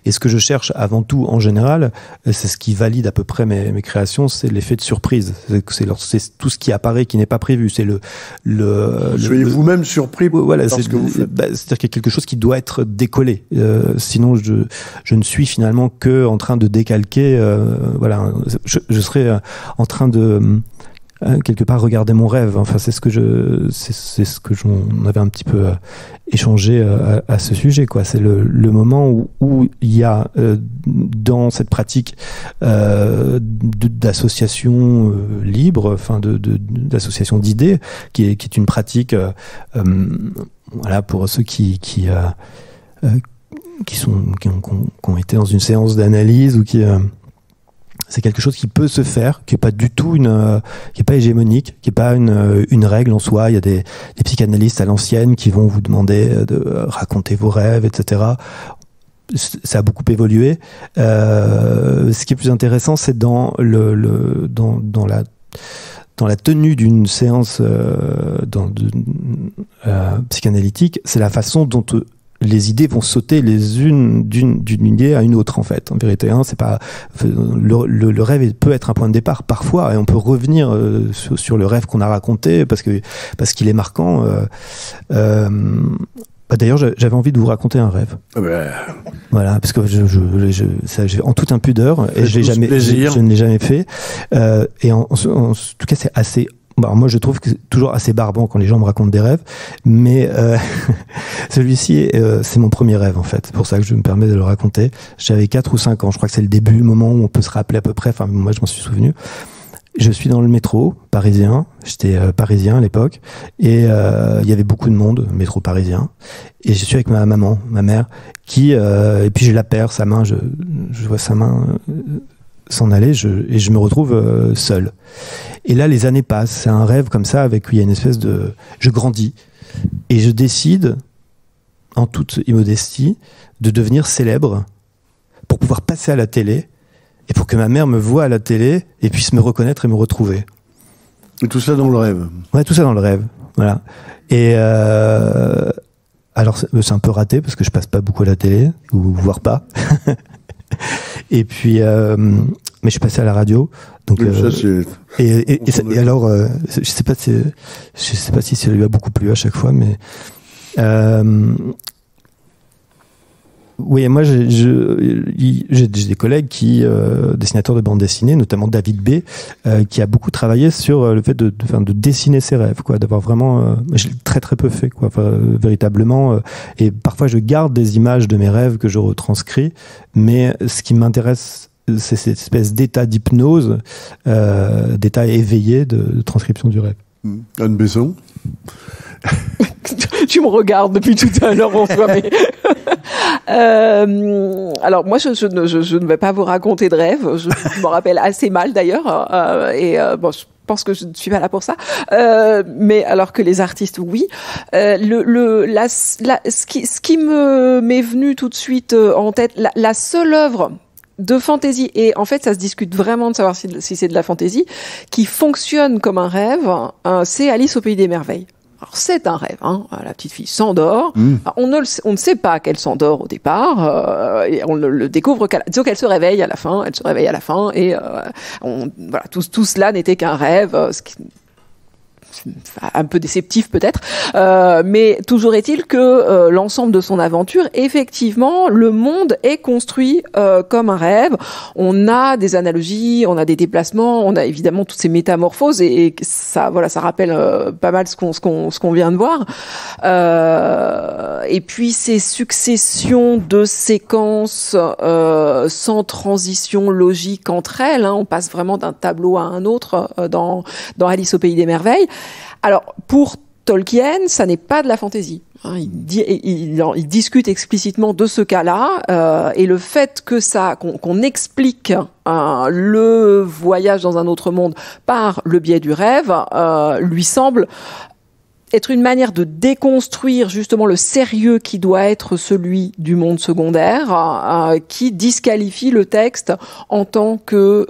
Et ce que je cherche avant tout, en général, c'est ce qui valide à peu près mes créations, c'est l'effet de surprise. C'est tout ce qui apparaît, qui n'est pas prévu. C'est soyez vous-même surpris. Voilà, ce que vous faites. C'est-à-dire qu'il y a quelque chose qui doit être décollé. Sinon, je ne suis finalement que en train de décalquer. Voilà, je serais en train de quelque part regarder mon rêve. Enfin, c'est ce que on avait un petit peu échangé à ce sujet, quoi. C'est le moment où il y a dans cette pratique d'association libre, enfin d'association d'idées, qui est une pratique, voilà, pour ceux qui ont été dans une séance d'analyse ou c'est quelque chose qui peut se faire, qui est pas du tout qui est pas hégémonique, qui est pas une règle en soi. Il y a des psychanalystes à l'ancienne qui vont vous demander de raconter vos rêves, etc. Ça a beaucoup évolué. Ce qui est plus intéressant, c'est dans la tenue d'une séance psychanalytique, c'est la façon dont les idées vont sauter les unes d'une idée à une autre, en fait. En vérité, c'est pas le rêve peut être un point de départ parfois, et on peut revenir sur le rêve qu'on a raconté parce qu'il est marquant. D'ailleurs, j'avais envie de vous raconter un rêve. Voilà, parce que j'ai en toute impudeur et je ne l'ai jamais fait. Et en tout cas, c'est assez. Bon, moi, je trouve que c'est toujours assez barbant quand les gens me racontent des rêves, mais celui-ci, c'est mon premier rêve, en fait. C'est pour ça que je me permets de le raconter. J'avais 4 ou 5 ans. Je crois que c'est le début, le moment où on peut se rappeler à peu près. Enfin, moi, je m'en suis souvenu. Je suis dans le métro parisien. J'étais parisien à l'époque. Et il y avait beaucoup de monde, métro parisien. Et je suis avec ma maman, ma mère, et puis je la perds, sa main, je vois sa main s'en aller, et je me retrouve seul. Et là, les années passent. C'est un rêve comme ça, où il y a une espèce de... Je grandis. Et je décide, en toute immodestie, de devenir célèbre pour pouvoir passer à la télé et pour que ma mère me voie à la télé et puisse me reconnaître et me retrouver. Et tout ça dans le rêve. Ouais, tout ça dans le rêve. Voilà. Et alors, c'est un peu raté parce que je passe pas beaucoup à la télé, ou voire pas. Et puis, mais je suis passé à la radio. Donc, et alors, je sais pas si ça lui a beaucoup plu à chaque fois, mais oui, moi j'ai des collègues dessinateurs de bande dessinée, notamment David B, qui a beaucoup travaillé sur le fait de dessiner ses rêves, quoi, d'avoir vraiment, j'ai très très peu fait, quoi, véritablement, et parfois je garde des images de mes rêves que je retranscris, mais ce qui m'intéresse, c'est cette espèce d'état d'hypnose, d'état éveillé de transcription du rêve. Anne Besson. Tu me regardes depuis tout à l'heure, François, mais alors moi je ne vais pas vous raconter de rêve. Je me rappelle assez mal d'ailleurs, bon, je pense que je ne suis pas là pour ça. Mais alors que les artistes, oui. Ce qui m'est venu tout de suite en tête, la seule œuvre de fantaisie, et en fait ça se discute vraiment de savoir si c'est de la fantaisie, qui fonctionne comme un rêve, c'est Alice au pays des merveilles. Alors c'est un rêve, la petite fille s'endort. On ne sait pas qu'elle s'endort au départ, et on le découvre disons qu'elle se réveille à la fin. Elle se réveille à la fin, et voilà, tout cela n'était qu'un rêve, ce qui un peu déceptif peut-être, mais toujours est-il que l'ensemble de son aventure, effectivement, le monde est construit comme un rêve. On a des analogies, on a des déplacements, on a évidemment toutes ces métamorphoses, et ça, voilà, ça rappelle pas mal ce qu'on vient de voir. Et puis ces successions de séquences sans transition logique entre elles, on passe vraiment d'un tableau à un autre dans Alice au pays des merveilles. Alors, pour Tolkien, ça n'est pas de la fantaisie. Il discute explicitement de ce cas-là, et le fait que qu'on explique le voyage dans un autre monde par le biais du rêve, lui semble être une manière de déconstruire justement le sérieux qui doit être celui du monde secondaire, qui disqualifie le texte en tant que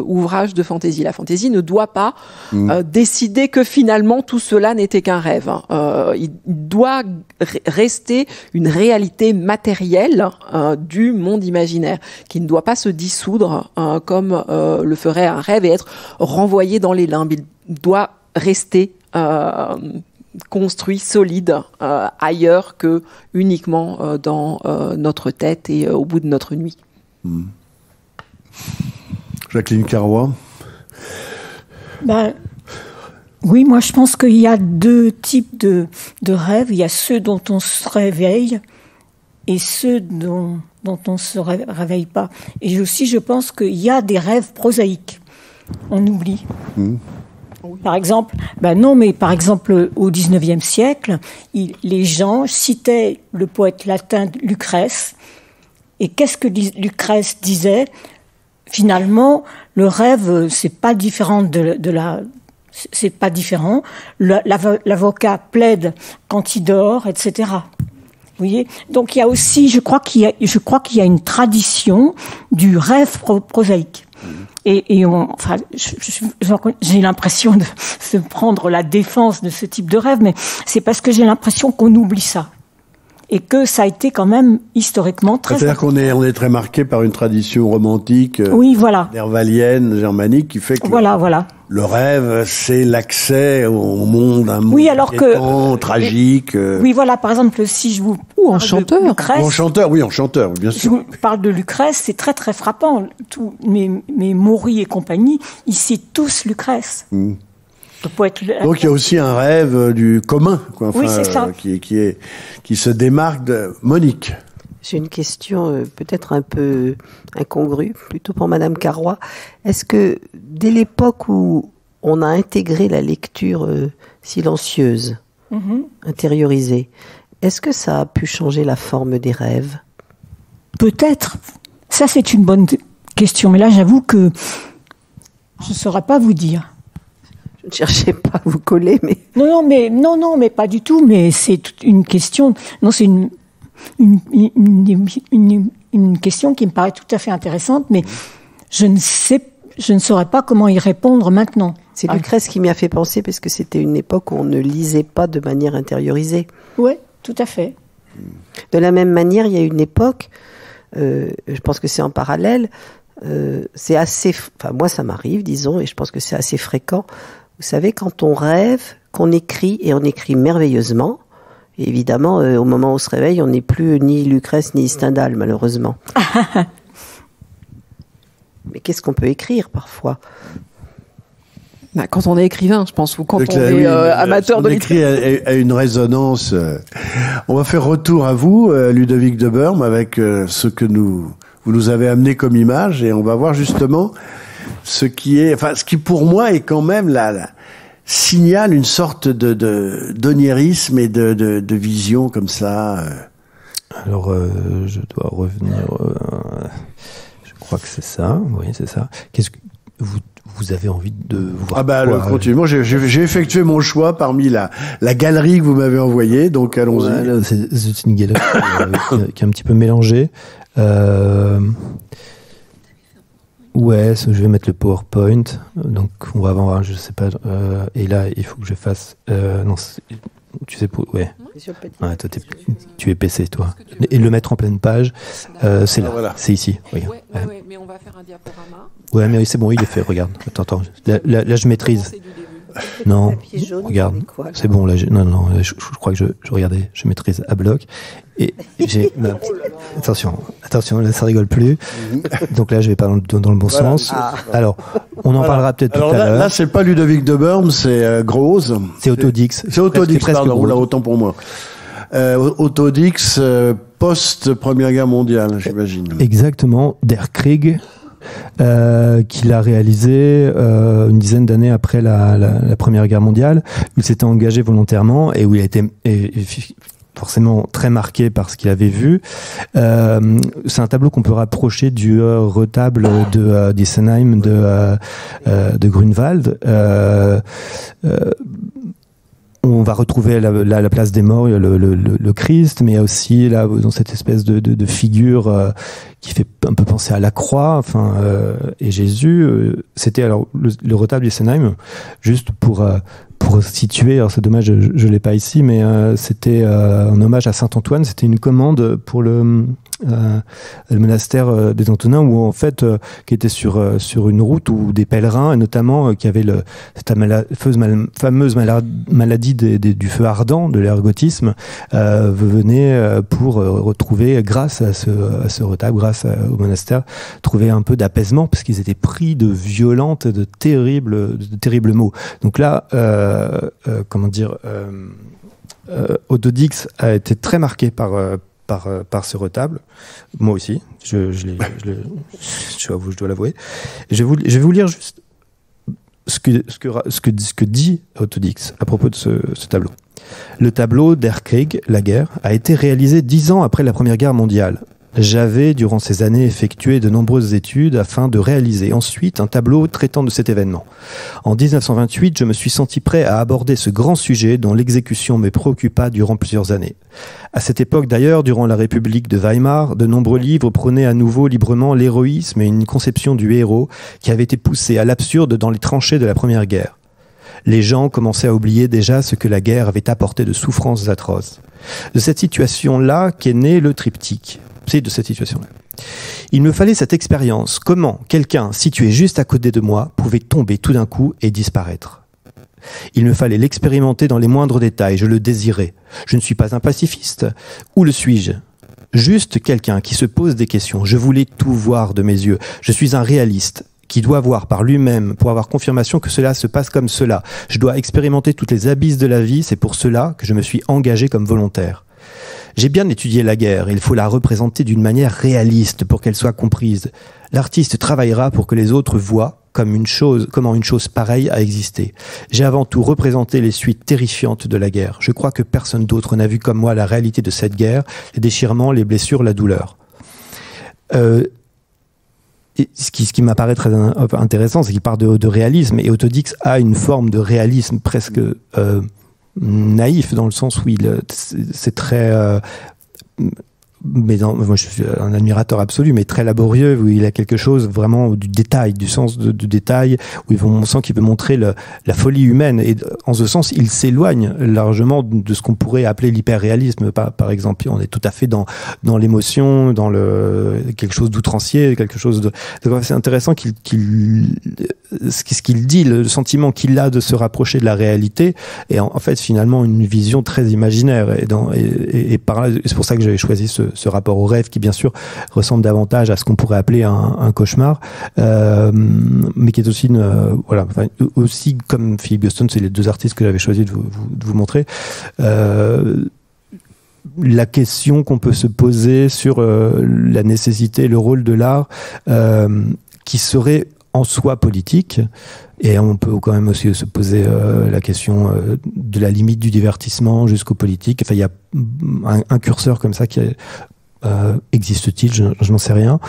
ouvrage de fantaisie. La fantaisie ne doit pas décider que finalement tout cela n'était qu'un rêve. Il doit rester une réalité matérielle du monde imaginaire, qui ne doit pas se dissoudre comme le ferait un rêve et être renvoyé dans les limbes. Il doit rester construit, solide, ailleurs que uniquement dans notre tête et au bout de notre nuit. Jacqueline Carrois. Oui, moi je pense qu'il y a deux types de rêves. Il y a ceux dont on se réveille et ceux dont on ne se réveille pas. Et aussi, je pense qu'il y a des rêves prosaïques. On oublie. Par exemple, par exemple, au XIXe siècle, les gens citaient le poète latin Lucrèce. Et qu'est-ce que Lucrèce disait ? Finalement, le rêve, c'est pas différent c'est pas différent. L'avocat plaide quand il dort, etc. Vous voyez ? Donc il y a aussi, je crois qu'il y a une tradition du rêve prosaïque. Et j'ai l'impression de prendre la défense de ce type de rêve, mais c'est parce que j'ai l'impression qu'on oublie ça. Et que ça a été quand même historiquement très... C'est-à-dire qu'on est très marqué par une tradition romantique, oui, voilà, nervalienne, germanique, qui fait que voilà. Le rêve, c'est l'accès au monde, un monde inquiétant, tragique. Oui, voilà, par exemple, si je vous... Ou en chanteur. En chanteur, bien sûr. Je vous parle de Lucrèce, c'est très très frappant. Mes Maury et compagnie, ils citent tous Lucrèce. Donc il y a aussi un rêve du commun, quoi. Enfin, oui, c'est ça. Qui se démarque de Monique. J'ai une question peut-être un peu incongrue, plutôt pour Madame Carrois. Est-ce que dès l'époque où on a intégré la lecture silencieuse, intériorisée, est-ce que ça a pu changer la forme des rêves ? Peut-être. Ça, c'est une bonne question. Mais là, j'avoue que je ne saurais pas vous dire. Je ne cherchais pas à vous coller, mais... Non, mais pas du tout. Mais c'est une question... Non, c'est une question qui me paraît tout à fait intéressante, mais je ne saurais pas comment y répondre maintenant. C'est Lucrèce qui m'y a fait penser, parce que c'était une époque où on ne lisait pas de manière intériorisée. Oui, tout à fait. De la même manière, il y a une époque, je pense que c'est en parallèle, c'est assez... Enfin, moi, ça m'arrive, disons, et je pense que c'est assez fréquent. Vous savez, quand on rêve, qu'on écrit, et on écrit merveilleusement, et évidemment, au moment où on se réveille, on n'est plus ni Lucrèce ni Stendhal, malheureusement. Mais qu'est-ce qu'on peut écrire, parfois ? Quand on est écrivain, je pense, ou quand on est amateur de littérature. On écrit à une résonance. On va faire retour à vous, Ludovic de Burm, avec ce que vous nous avez amené comme image, et on va voir justement ce qui pour moi est quand même signale une sorte d'oniérisme et de vision comme ça. Alors, je dois revenir. Je crois que c'est ça. Oui, c'est ça. Qu'est-ce que vous avez envie de voir? Continuellement, j'ai effectué mon choix parmi la galerie que vous m'avez envoyée, donc allons-y. Ouais, c'est une galerie qui est un petit peu mélangée. Ouais, je vais mettre le PowerPoint. Donc, on va avoir, je sais pas. Et là, il faut que je fasse. Non, tu sais, ouais. Ouais, toi, tu es PC, toi. Et le mettre en pleine page, c'est là. Voilà. C'est ici. Oui. Ouais, mais on va faire un diaporama. Ouais, mais c'est bon, il est fait. Regarde. Attends. Là, je maîtrise. Non, regarde. C'est bon. Là, je crois que je regardais. Je maîtrise à bloc. Et j'ai. Attention, là, ça rigole plus. Donc là, je vais pas dans le bon sens. Alors, on en parlera peut-être tout à l'heure. Là, c'est pas Ludovic de Burm, c'est Grosz. C'est Autodix. C'est Autodix, pardon. Là, autant pour moi. Autodix, post-Première Guerre mondiale, j'imagine. Exactement. Der Krieg qu'il a réalisé une dizaine d'années après la Première Guerre mondiale, où il s'était engagé volontairement et où il a été forcément très marqué par ce qu'il avait vu. C'est un tableau qu'on peut rapprocher du retable d'Issenheim de Grunewald. On va retrouver la place des morts, le Christ, mais il y a aussi là dans cette espèce de figure qui fait un peu penser à la croix, et Jésus. C'était alors le retable d'Issenheim, juste pour situer. Alors c'est dommage, je l'ai pas ici, mais c'était un hommage à Saint Antoine. C'était une commande pour le monastère des Antonins, où en fait qui était sur une route où des pèlerins, et notamment qui avaient cette fameuse maladie du feu ardent, de l'ergotisme, venaient pour retrouver, grâce à ce retable, grâce au monastère, trouver un peu d'apaisement, parce qu'ils étaient pris de violentes, de terribles maux. Donc là, Autodix a été très marqué par ce retable. Moi aussi, je dois l'avouer. Je vais vous lire juste ce que dit Autodix à propos de ce tableau. Le tableau Der Krieg, la guerre, a été réalisé 10 ans après la Première Guerre mondiale. J'avais, durant ces années, effectué de nombreuses études afin de réaliser ensuite un tableau traitant de cet événement. En 1928, je me suis senti prêt à aborder ce grand sujet dont l'exécution me préoccupa durant plusieurs années. À cette époque d'ailleurs, durant la République de Weimar, de nombreux livres prenaient à nouveau librement l'héroïsme et une conception du héros qui avait été poussée à l'absurde dans les tranchées de la Première Guerre. Les gens commençaient à oublier déjà ce que la guerre avait apporté de souffrances atroces. De cette situation-là qu'est né le triptyque. C'est de cette situation-là. Il me fallait cette expérience. Comment quelqu'un situé juste à côté de moi pouvait tomber tout d'un coup et disparaître. Il me fallait l'expérimenter dans les moindres détails. Je le désirais. Je ne suis pas un pacifiste. Où le suis-je ? Juste quelqu'un qui se pose des questions. Je voulais tout voir de mes yeux. Je suis un réaliste qui doit voir par lui-même pour avoir confirmation que cela se passe comme cela. Je dois expérimenter toutes les abysses de la vie. C'est pour cela que je me suis engagé comme volontaire. J'ai bien étudié la guerre, il faut la représenter d'une manière réaliste pour qu'elle soit comprise. L'artiste travaillera pour que les autres voient comment une chose pareille a existé. J'ai avant tout représenté les suites terrifiantes de la guerre. Je crois que personne d'autre n'a vu comme moi la réalité de cette guerre, les déchirements, les blessures, la douleur. Et ce qui m'apparaît très intéressant, c'est qu'il parle de réalisme, et Autodix a une forme de réalisme presque naïf, dans le sens où c'est très moi je suis un admirateur absolu, mais très laborieux, où il a quelque chose vraiment du détail, du sens du détail, où on sent qu'il veut montrer la folie humaine, et en ce sens il s'éloigne largement de ce qu'on pourrait appeler l'hyperréalisme, par exemple. On est tout à fait dans l'émotion, dans quelque chose d'outrancier, quelque chose de c'est intéressant ce qu'il dit, le sentiment qu'il a de se rapprocher de la réalité, et en fait finalement une vision très imaginaire, et par là, c'est pour ça que j'avais choisi ce rapport au rêve, qui bien sûr ressemble davantage à ce qu'on pourrait appeler un cauchemar, mais qui est aussi aussi comme Philippe Guston, c'est les deux artistes que j'avais choisi de vous montrer. La question qu'on peut se poser sur la nécessité, le rôle de l'art, qui serait en soi politique, et on peut quand même aussi se poser la question de la limite du divertissement jusqu'au politique. Enfin, il y a un curseur comme ça qui existe-t-il, je n'en sais rien.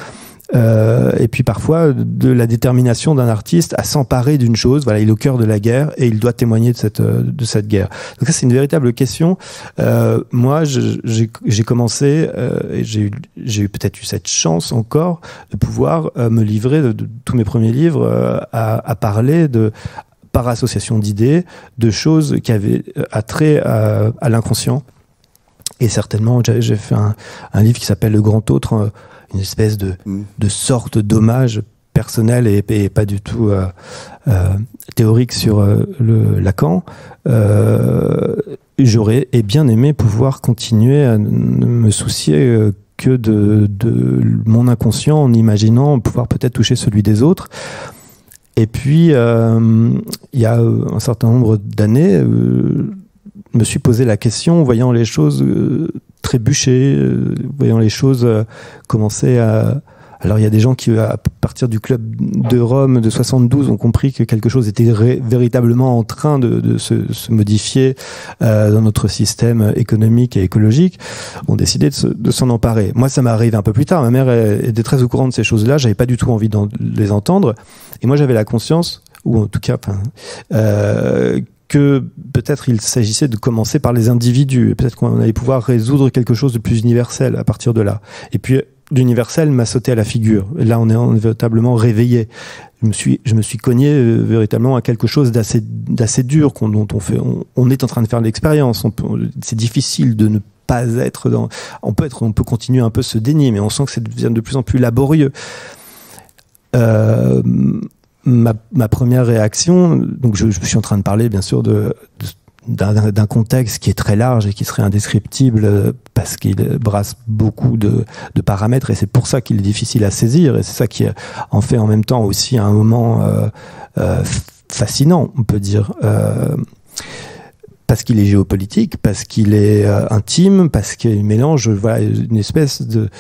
Et puis parfois de la détermination d'un artiste à s'emparer d'une chose. Voilà, il est au cœur de la guerre et il doit témoigner de cette guerre. Donc ça, c'est une véritable question. Moi, j'ai commencé et j'ai eu peut-être cette chance encore de pouvoir me livrer de tous mes premiers livres à parler par association d'idées, de choses qui avaient attrait à l'inconscient. Et certainement, j'ai fait un livre qui s'appelle Le Grand Autre, une espèce de sorte d'hommage personnel et pas du tout théorique sur Lacan. J'aurais bien aimé pouvoir continuer à ne me soucier que de mon inconscient, en imaginant pouvoir peut-être toucher celui des autres. Et puis, il y a un certain nombre d'années, je me suis posé la question, voyant les choses trébucher, voyant les choses commencer à Alors il y a des gens qui, à partir du club de Rome de 72, ont compris que quelque chose était véritablement en train de se modifier dans notre système économique et écologique, ont décidé de s'en emparer. Moi, ça m'est arrivé un peu plus tard. Ma mère était très au courant de ces choses-là. J'avais pas du tout envie de les entendre. Et moi, j'avais la conscience, ou en tout cas, que peut-être il s'agissait de commencer par les individus. Peut-être qu'on allait pouvoir résoudre quelque chose de plus universel à partir de là. Et puis, l'universel m'a sauté à la figure. Et là, on est véritablement réveillé. Je me suis cogné véritablement à quelque chose d'assez dur, dont on est en train de faire l'expérience. C'est difficile de ne pas être dans. On peut continuer un peu ce déni, mais on sent que ça devient de plus en plus laborieux. Ma première réaction, donc je suis en train de parler bien sûr d'un contexte qui est très large et qui serait indescriptible parce qu'il brasse beaucoup de paramètres, et c'est pour ça qu'il est difficile à saisir, et c'est ça qui en fait en même temps aussi un moment fascinant, on peut dire, parce qu'il est géopolitique, parce qu'il est intime, parce qu'il mélange une espèce de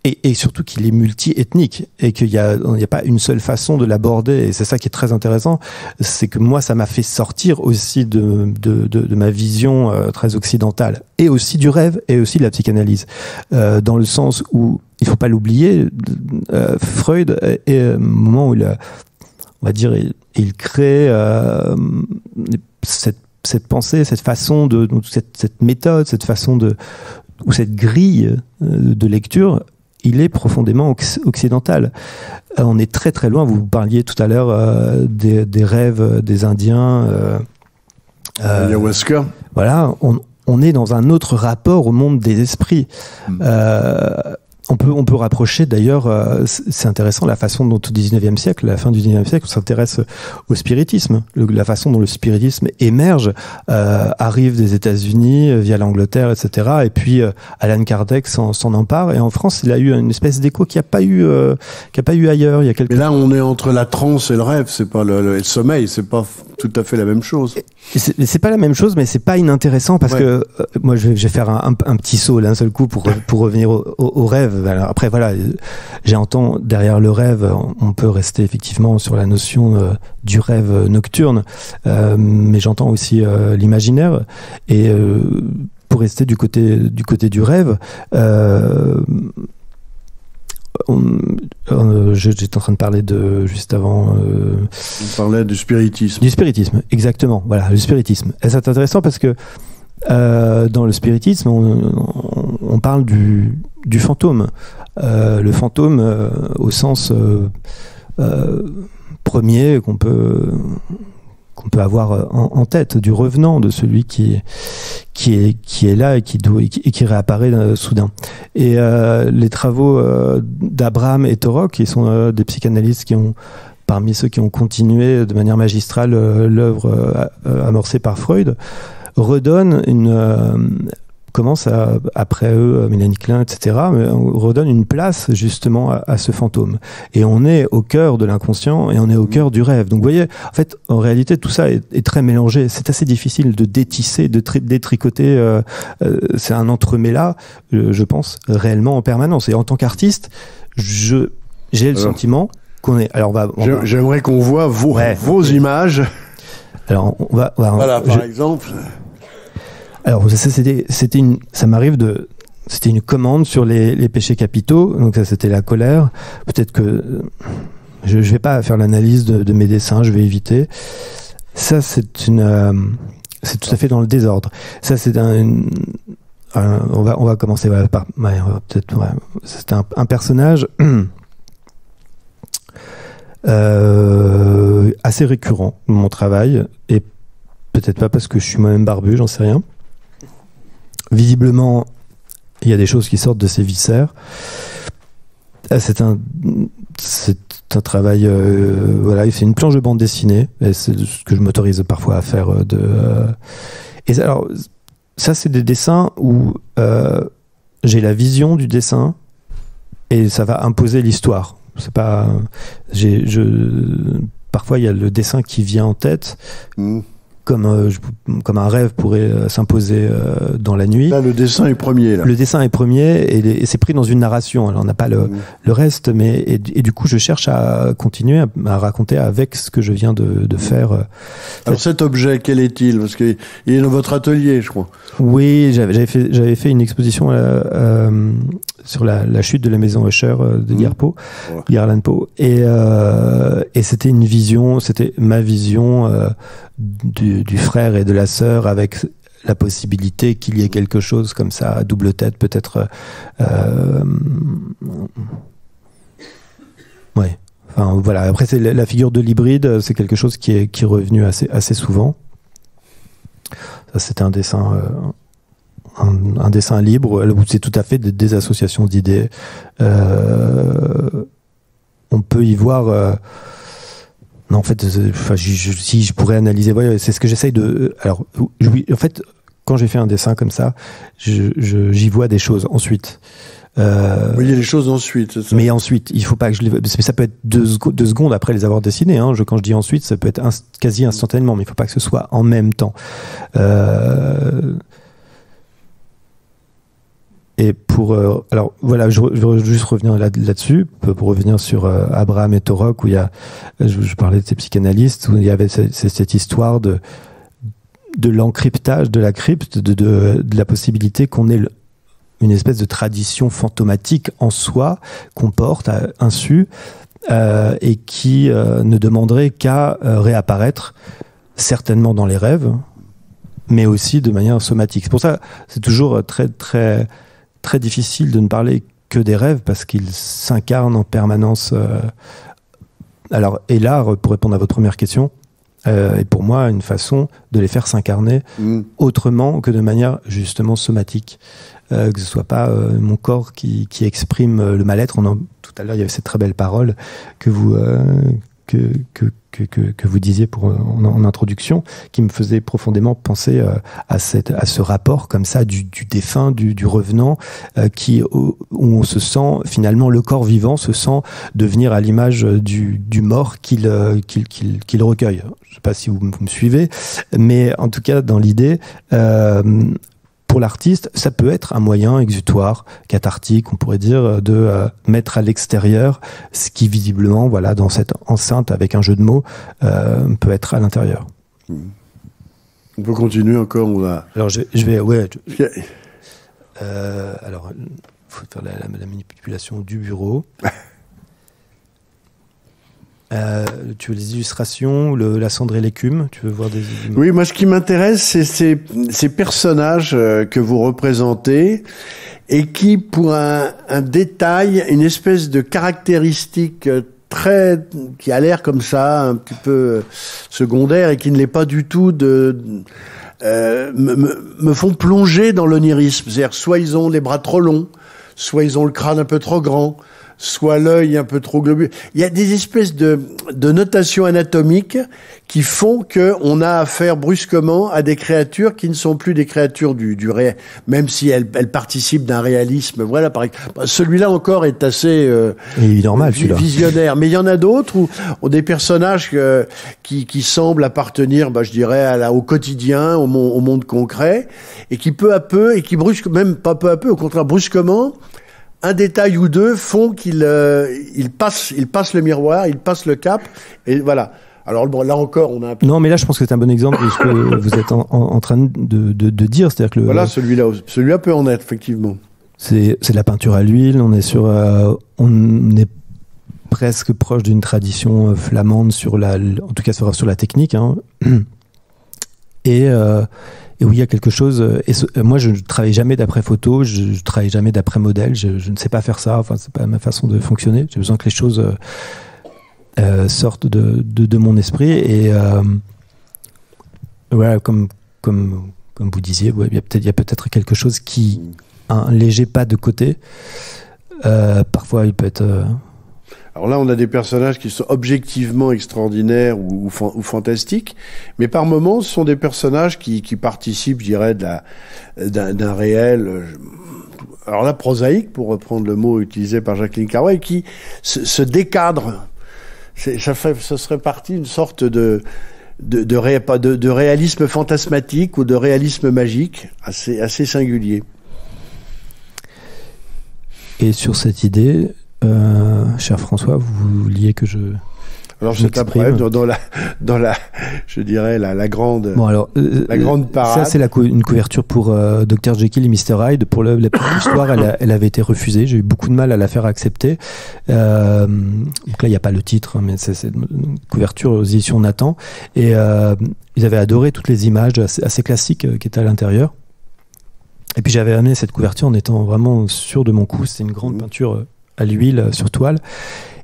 et surtout qu'il est multi-ethnique, et qu'il n'y a pas une seule façon de l'aborder. Et c'est ça qui est très intéressant, c'est que moi, ça m'a fait sortir aussi de ma vision très occidentale, et aussi du rêve, et aussi de la psychanalyse, dans le sens où, il faut pas l'oublier, Freud est un moment où on va dire, il crée cette pensée, cette façon cette méthode, cette façon ou cette grille de lecture. Il est profondément occidental. On est très très loin. Vous parliez tout à l'heure des rêves des Indiens. Ayahuasca. Voilà, on est dans un autre rapport au monde des esprits. On peut rapprocher d'ailleurs, c'est intéressant la façon dont au 19e siècle, la fin du 19e siècle, on s'intéresse au spiritisme, la façon dont le spiritisme émerge, arrive des États-Unis via l'Angleterre, etc. Et puis Allan Kardec s'en empare. Et en France, il a eu une espèce d'écho qu'il n'y a pas eu ailleurs. Il y a Mais là, on est entre la transe et le rêve. C'est pas le sommeil, c'est pas tout à fait la même chose. C'est pas la même chose, mais c'est pas inintéressant parce que moi, je vais faire un petit saut d'un seul coup pour revenir au rêve. Alors après, voilà, j'entends derrière le rêve, on peut rester effectivement sur la notion du rêve nocturne, mais j'entends aussi l'imaginaire. Et pour rester du côté du rêve, j'étais en train de parler juste avant. On parlait du spiritisme. Du spiritisme, exactement. Voilà, le spiritisme. Et c'est intéressant parce que dans le spiritisme, on parle du fantôme. Le fantôme au sens premier qu'on peut avoir en tête, du revenant, de celui qui est là et qui réapparaît soudain. Et les travaux d'Abraham et Torok, qui sont des psychanalystes qui ont, parmi ceux qui ont continué de manière magistrale l'œuvre amorcée par Freud, redonne commence après eux, Mélanie Klein, etc., on redonne une place justement à ce fantôme. Et on est au cœur de l'inconscient et on est au cœur du rêve. Donc vous voyez, en fait, en réalité, tout ça est très mélangé. C'est assez difficile de détisser, de détricoter. C'est un entremêlat, je pense, réellement en permanence. Et en tant qu'artiste, j'ai le sentiment qu'on est... Alors j'aimerais qu'on voit vos images. Alors voilà, par exemple... Alors ça m'arrive c'était une commande sur les péchés capitaux, donc ça c'était la colère. Peut-être que je vais pas faire l'analyse de mes dessins, je vais éviter. Ça c'est tout à fait dans le désordre. Ça c'est on va commencer par peut-être c'est un personnage assez récurrent dans mon travail, et peut-être pas parce que je suis moi-même barbu, j'en sais rien. Visiblement, il y a des choses qui sortent de ses viscères. C'est un travail, c'est une planche de bande dessinée, et c'est ce que je m'autorise parfois à faire. Et alors, ça, c'est des dessins où j'ai la vision du dessin et ça va imposer l'histoire. C'est pas, parfois il y a le dessin qui vient en tête. comme un rêve pourrait s'imposer dans la nuit. Là, le dessin est premier. Là. Le dessin est premier et c'est pris dans une narration. Alors, on n'a pas le reste, mais et du coup, je cherche à continuer à raconter avec ce que je viens de faire. Alors, cet objet, quel est-il? Parce qu'il est dans votre atelier, je crois. Oui, j'avais fait une exposition sur la chute de la maison Usher de Edgar Allan Poe, et c'était une vision, c'était ma vision du frère et de la sœur, avec la possibilité qu'il y ait quelque chose comme ça à double tête, peut-être. Ouais. Enfin voilà. Après, c'est la figure de l'hybride, c'est quelque chose qui est revenu assez souvent. Ça, c'était un dessin. Un dessin libre où c'est tout à fait des associations d'idées. On peut y voir. Non, en fait, si je pourrais analyser, c'est ce que j'essaye de. Alors, en fait, quand j'ai fait un dessin comme ça, j'y vois des choses ensuite. Vous voyez les choses ensuite, c'est ça? Mais ensuite, il faut pas que je les. Ça peut être 2 secondes après les avoir dessinés. Hein. Quand je dis ensuite, ça peut être quasi instantanément, mais il faut pas que ce soit en même temps. Et alors voilà, je veux juste revenir là-dessus, pour revenir sur Abraham et Torok, où il y a, je parlais de ces psychanalystes, où il y avait cette histoire de l'encryptage de la crypte, de la possibilité qu'on ait une espèce de tradition fantomatique en soi, qu'on porte à insu, et qui ne demanderait qu'à réapparaître, certainement dans les rêves, mais aussi de manière somatique. C'est pour ça, c'est toujours très, très, très difficile de ne parler que des rêves, parce qu'ils s'incarnent en permanence. Alors, et là, pour répondre à votre première question, est pour moi une façon de les faire s'incarner autrement que de manière justement somatique. Que ce soit pas mon corps qui exprime le mal-être. Tout à l'heure, il y avait cette très belle parole que vous disiez en introduction, qui me faisait profondément penser à ce rapport comme ça du défunt, du revenant, où on se sent finalement, le corps vivant se sent devenir à l'image du mort qu'il recueille. Je ne sais pas si vous me suivez, mais en tout cas dans l'idée. Pour l'artiste, ça peut être un moyen exutoire, cathartique, on pourrait dire, de mettre à l'extérieur ce qui visiblement, voilà, dans cette enceinte avec un jeu de mots, peut être à l'intérieur. On peut continuer encore, on va. Alors je vais, alors, il faut faire la manipulation du bureau. Tu veux les illustrations, la cendre et l'écume? Tu veux voir des... Oui, moi ce qui m'intéresse, c'est ces personnages que vous représentez et qui, pour un détail, une espèce de caractéristique qui a l'air comme ça, un petit peu secondaire et qui ne l'est pas du tout, me font plonger dans l'onirisme. C'est-à-dire, soit ils ont les bras trop longs, soit ils ont le crâne un peu trop grand, soit l'œil un peu trop globule. Il y a des espèces de notations anatomiques qui font que on a affaire brusquement à des créatures qui ne sont plus des créatures du réel, même si elles participent d'un réalisme. Voilà, par exemple. Celui-là encore est assez normal, visionnaire. Mais il y en a d'autres où des personnages qui semblent appartenir, je dirais, au quotidien, au monde concret, et qui peu à peu, et qui même pas peu à peu, au contraire brusquement, un détail ou deux font qu'il passe le miroir, il passe le cap, et voilà. Alors là encore, on a un peu... Non, mais là, je pense que c'est un bon exemple de ce que vous êtes en train de dire, c'est-à-dire que voilà, celui-là peut en être, effectivement. C'est de la peinture à l'huile. On est presque proche d'une tradition flamande en tout cas sur la technique, hein. Et où il y a quelque chose. Moi, je ne travaille jamais d'après photo, je travaille jamais d'après modèle. Je ne sais pas faire ça. Enfin, c'est pas ma façon de fonctionner. J'ai besoin que les choses sortent de mon esprit. Et voilà, comme vous disiez, il y a peut-être quelque chose qui un léger pas de côté. Parfois, il peut être. Alors là, on a des personnages qui sont objectivement extraordinaires ou fantastiques, mais par moments, ce sont des personnages qui participent, je dirais, d'un réel, alors là, prosaïque, pour reprendre le mot utilisé par Jacqueline Carway, qui se décadre. Ça serait partie d'une sorte de réalisme fantasmatique ou de réalisme magique assez singulier. Et sur cette idée, cher François, vous vouliez que je... Alors c'est un problème dans la je dirais la grande la grande parade. Ça c'est une couverture pour Dr Jekyll et Mr Hyde. Pour la petite histoire, elle avait été refusée. J'ai eu beaucoup de mal à la faire accepter. Donc là il n'y a pas le titre, mais c'est une couverture aux éditions Nathan. Et ils avaient adoré toutes les images assez classiques qui étaient à l'intérieur. Et puis j'avais amené cette couverture en étant vraiment sûr de mon coup. C'était une grande peinture à l'huile sur toile.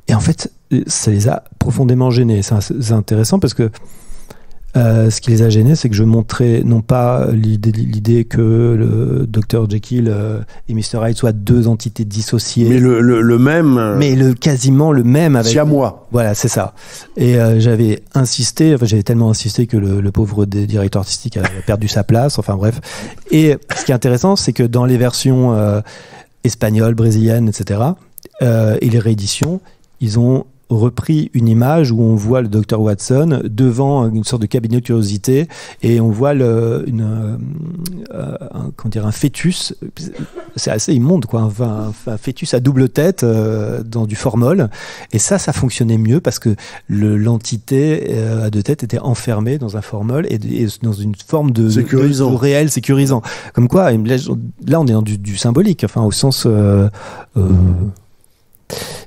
Et en fait, ça les a profondément gênés. C'est intéressant parce que ce qui les a gênés, c'est que je montrais non pas l'idée que le Dr Jekyll et Mr Hyde soient deux entités dissociées, mais le même, mais quasiment le même avec. Siamois. Voilà, c'est ça. Et j'avais tellement insisté que le pauvre directeur artistique a perdu sa place. Enfin bref. Et ce qui est intéressant, c'est que dans les versions espagnoles, brésiliennes, etc., et les rééditions, ils ont repris une image où on voit le Dr Watson devant une sorte de cabinet de curiosité et on voit un fœtus. C'est assez immonde, quoi. Un fœtus à double tête dans du formol. Et ça fonctionnait mieux parce que l'entité à deux têtes était enfermée dans un formol et dans une forme de réel sécurisant. Comme quoi, là, on est dans du symbolique, enfin, au sens...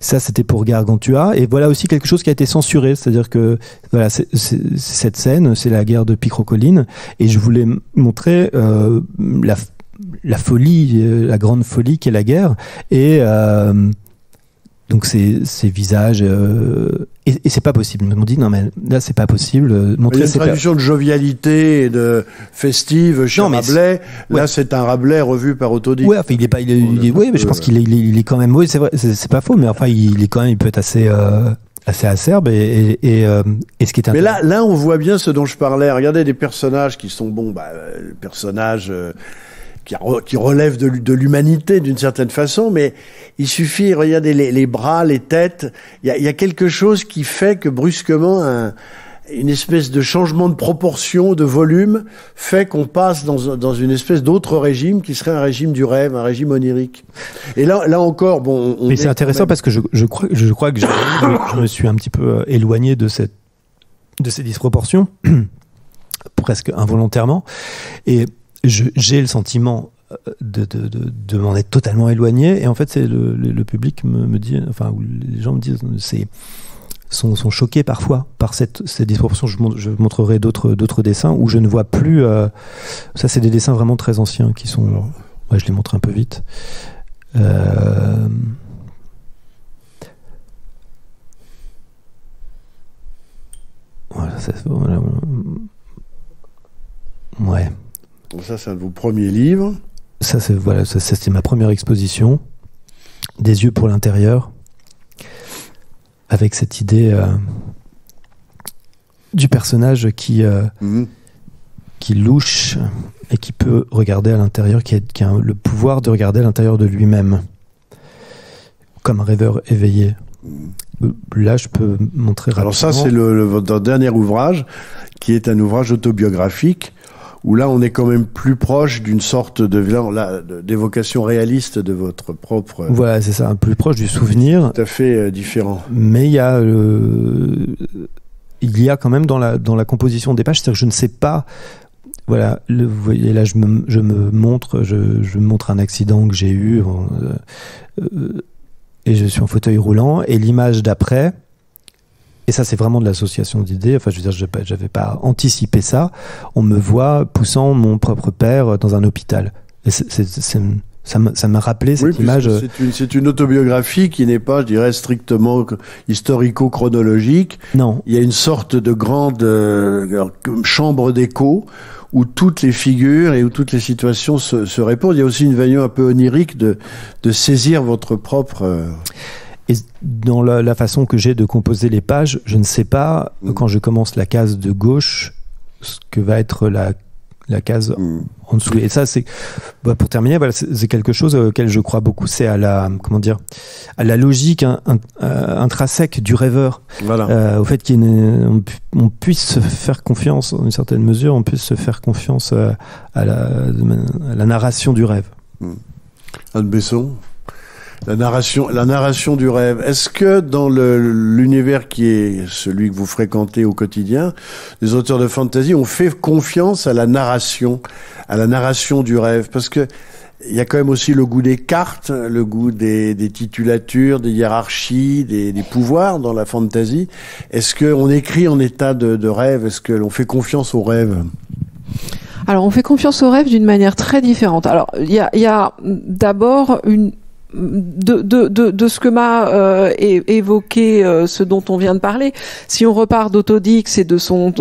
Ça, c'était pour Gargantua. Et voilà aussi quelque chose qui a été censuré. C'est-à-dire que voilà, cette scène, c'est la guerre de Picrocolline. Et je voulais montrer la folie, la grande folie qu'est la guerre. Et donc ces visages... et c'est pas possible. Ils m'ont dit, non mais là, c'est pas possible. Il y a une tradition de jovialité et de festive chez Rabelais. Là, c'est un Rabelais revu par Autodic. Ouais, enfin, mais je pense qu'il est quand même... Oui, c'est vrai, c'est pas faux, mais enfin, il peut être assez acerbe et ce qui est mais là, on voit bien ce dont je parlais. Regardez des personnages qui sont personnages... qui relève de l'humanité d'une certaine façon, mais il suffit, regardez les bras, les têtes, il y a quelque chose qui fait que brusquement une espèce de changement de proportion, de volume, fait qu'on passe dans une espèce d'autre régime qui serait un régime du rêve, un régime onirique. Et là encore, bon... Mais c'est intéressant parce que je crois que je me suis un petit peu éloigné de ces disproportions, presque involontairement, et j'ai le sentiment de m'en être totalement éloigné, et en fait c'est le public me dit, enfin, où les gens me disent, sont choqués parfois par cette disproportion. Je montrerai d'autres dessins où je ne vois plus ça, c'est des dessins vraiment très anciens qui sont, je les montre un peu vite. Voilà, ouais. Ça, c'est un de vos premiers livres. Ça, c'était ma première exposition. Des yeux pour l'intérieur. Avec cette idée du personnage qui louche et qui peut regarder à l'intérieur, qui a le pouvoir de regarder à l'intérieur de lui-même. Comme un rêveur éveillé. Là, je peux montrer rapidement. Alors ça, c'est votre dernier ouvrage, qui est un ouvrage autobiographique, où là, on est quand même plus proche d'une sorte d'évocation réaliste de votre propre... Voilà, c'est ça, plus proche du souvenir. Tout à fait différent. Mais il y a quand même dans la composition des pages, c'est-à-dire que je ne sais pas... Voilà, vous voyez là, je montre un accident que j'ai eu, et je suis en fauteuil roulant, et l'image d'après... Et ça, c'est vraiment de l'association d'idées. Enfin, je veux dire, j'avais pas anticipé ça. On me voit poussant mon propre père dans un hôpital. Et ça m'a rappelé cette image. C'est une autobiographie qui n'est pas, je dirais, strictement historico-chronologique. Non. Il y a une sorte de grande chambre d'écho où toutes les figures et où toutes les situations se répondent. Il y a aussi une veillon un peu onirique de saisir votre propre... Et dans la façon que j'ai de composer les pages, je ne sais pas, quand je commence la case de gauche, ce que va être la la case en dessous. Et ça, c'est pour terminer, voilà, c'est quelque chose auquel je crois beaucoup, c'est à la logique intrinsèque du rêveur, au fait qu'on puisse se faire confiance dans une certaine mesure, on puisse se faire confiance à la narration du rêve. Anne Besson, la narration du rêve. Est-ce que dans l'univers qui est celui que vous fréquentez au quotidien, les auteurs de fantasy ont fait confiance à la narration du rêve? Parce que il y a quand même aussi le goût des cartes, le goût des titulatures, des hiérarchies, des pouvoirs dans la fantasy. Est-ce qu'on écrit en état de rêve? Est-ce que l'on fait confiance au rêve? Alors, on fait confiance au rêve d'une manière très différente. Alors, il y a d'abord de ce que m'a évoqué ce dont on vient de parler. Si on repart d'Autodix et de son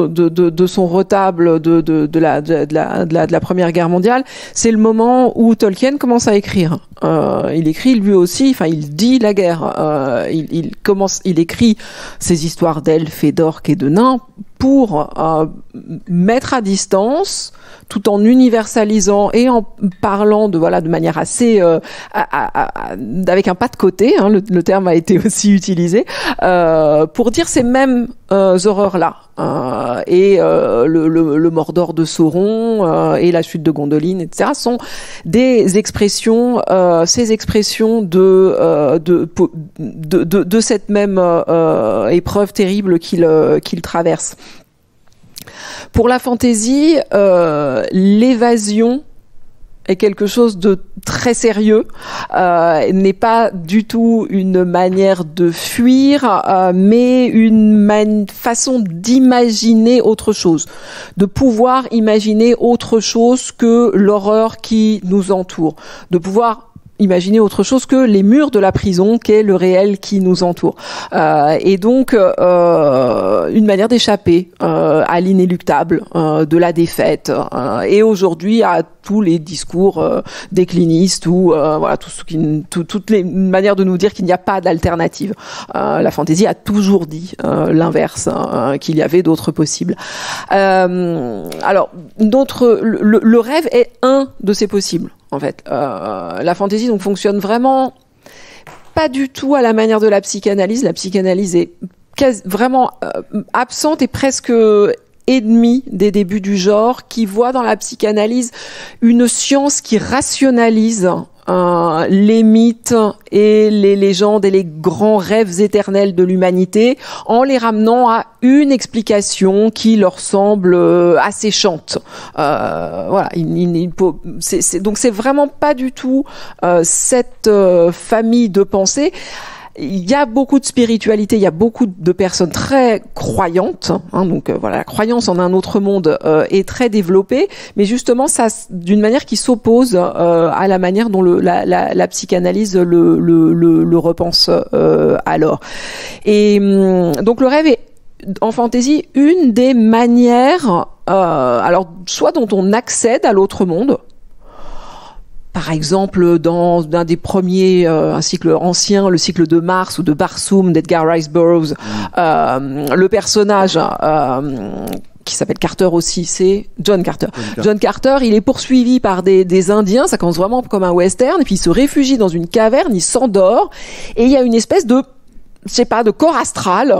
retable de la Première Guerre mondiale, c'est le moment où Tolkien commence à écrire. Il écrit lui aussi, enfin il dit la guerre. Il écrit ses histoires d'elfes et d'orques et de nains pour mettre à distance, tout en universalisant et en parlant de manière assez avec un pas de côté, hein, le terme a été aussi utilisé, pour dire ces mêmes horreurs-là. Et le Mordor de Sauron et la chute de Gondolin, etc. sont des expressions, ces expressions de cette même épreuve terrible qu'il traverse. Pour la fantaisie, l'évasion est quelque chose de très sérieux, n'est pas du tout une manière de fuir, mais une façon d'imaginer autre chose, de pouvoir imaginer autre chose que l'horreur qui nous entoure, de pouvoir imaginer autre chose que les murs de la prison qu'est le réel qui nous entoure. Et donc, une manière d'échapper à l'inéluctable, de la défaite, et aujourd'hui à tous les discours déclinistes ou toutes les manières de nous dire qu'il n'y a pas d'alternative. La fantaisie a toujours dit l'inverse, qu'il y avait d'autres possibles. Alors, le rêve est un de ces possibles. En fait, la fantaisie donc fonctionne vraiment pas du tout à la manière de la psychanalyse. La psychanalyse est vraiment absente et presque ennemie des débuts du genre, qui voit dans la psychanalyse une science qui rationalise les mythes et les légendes et les grands rêves éternels de l'humanité en les ramenant à une explication qui leur semble asséchante. Donc c'est vraiment pas du tout cette famille de pensée. Il y a beaucoup de spiritualité, il y a beaucoup de personnes très croyantes, hein, donc la croyance en un autre monde est très développée, mais justement ça d'une manière qui s'oppose à la manière dont la psychanalyse le repense alors. Et donc le rêve est en fantaisie une des manières, alors soit dont on accède à l'autre monde. Par exemple, dans un des premiers, un cycle ancien, le cycle de Mars ou de Barsoom d'Edgar Rice Burroughs, le personnage qui s'appelle Carter aussi, c'est John Carter. John Carter, il est poursuivi par des Indiens, ça commence vraiment comme un western, et puis il se réfugie dans une caverne, il s'endort, et il y a une espèce de corps astral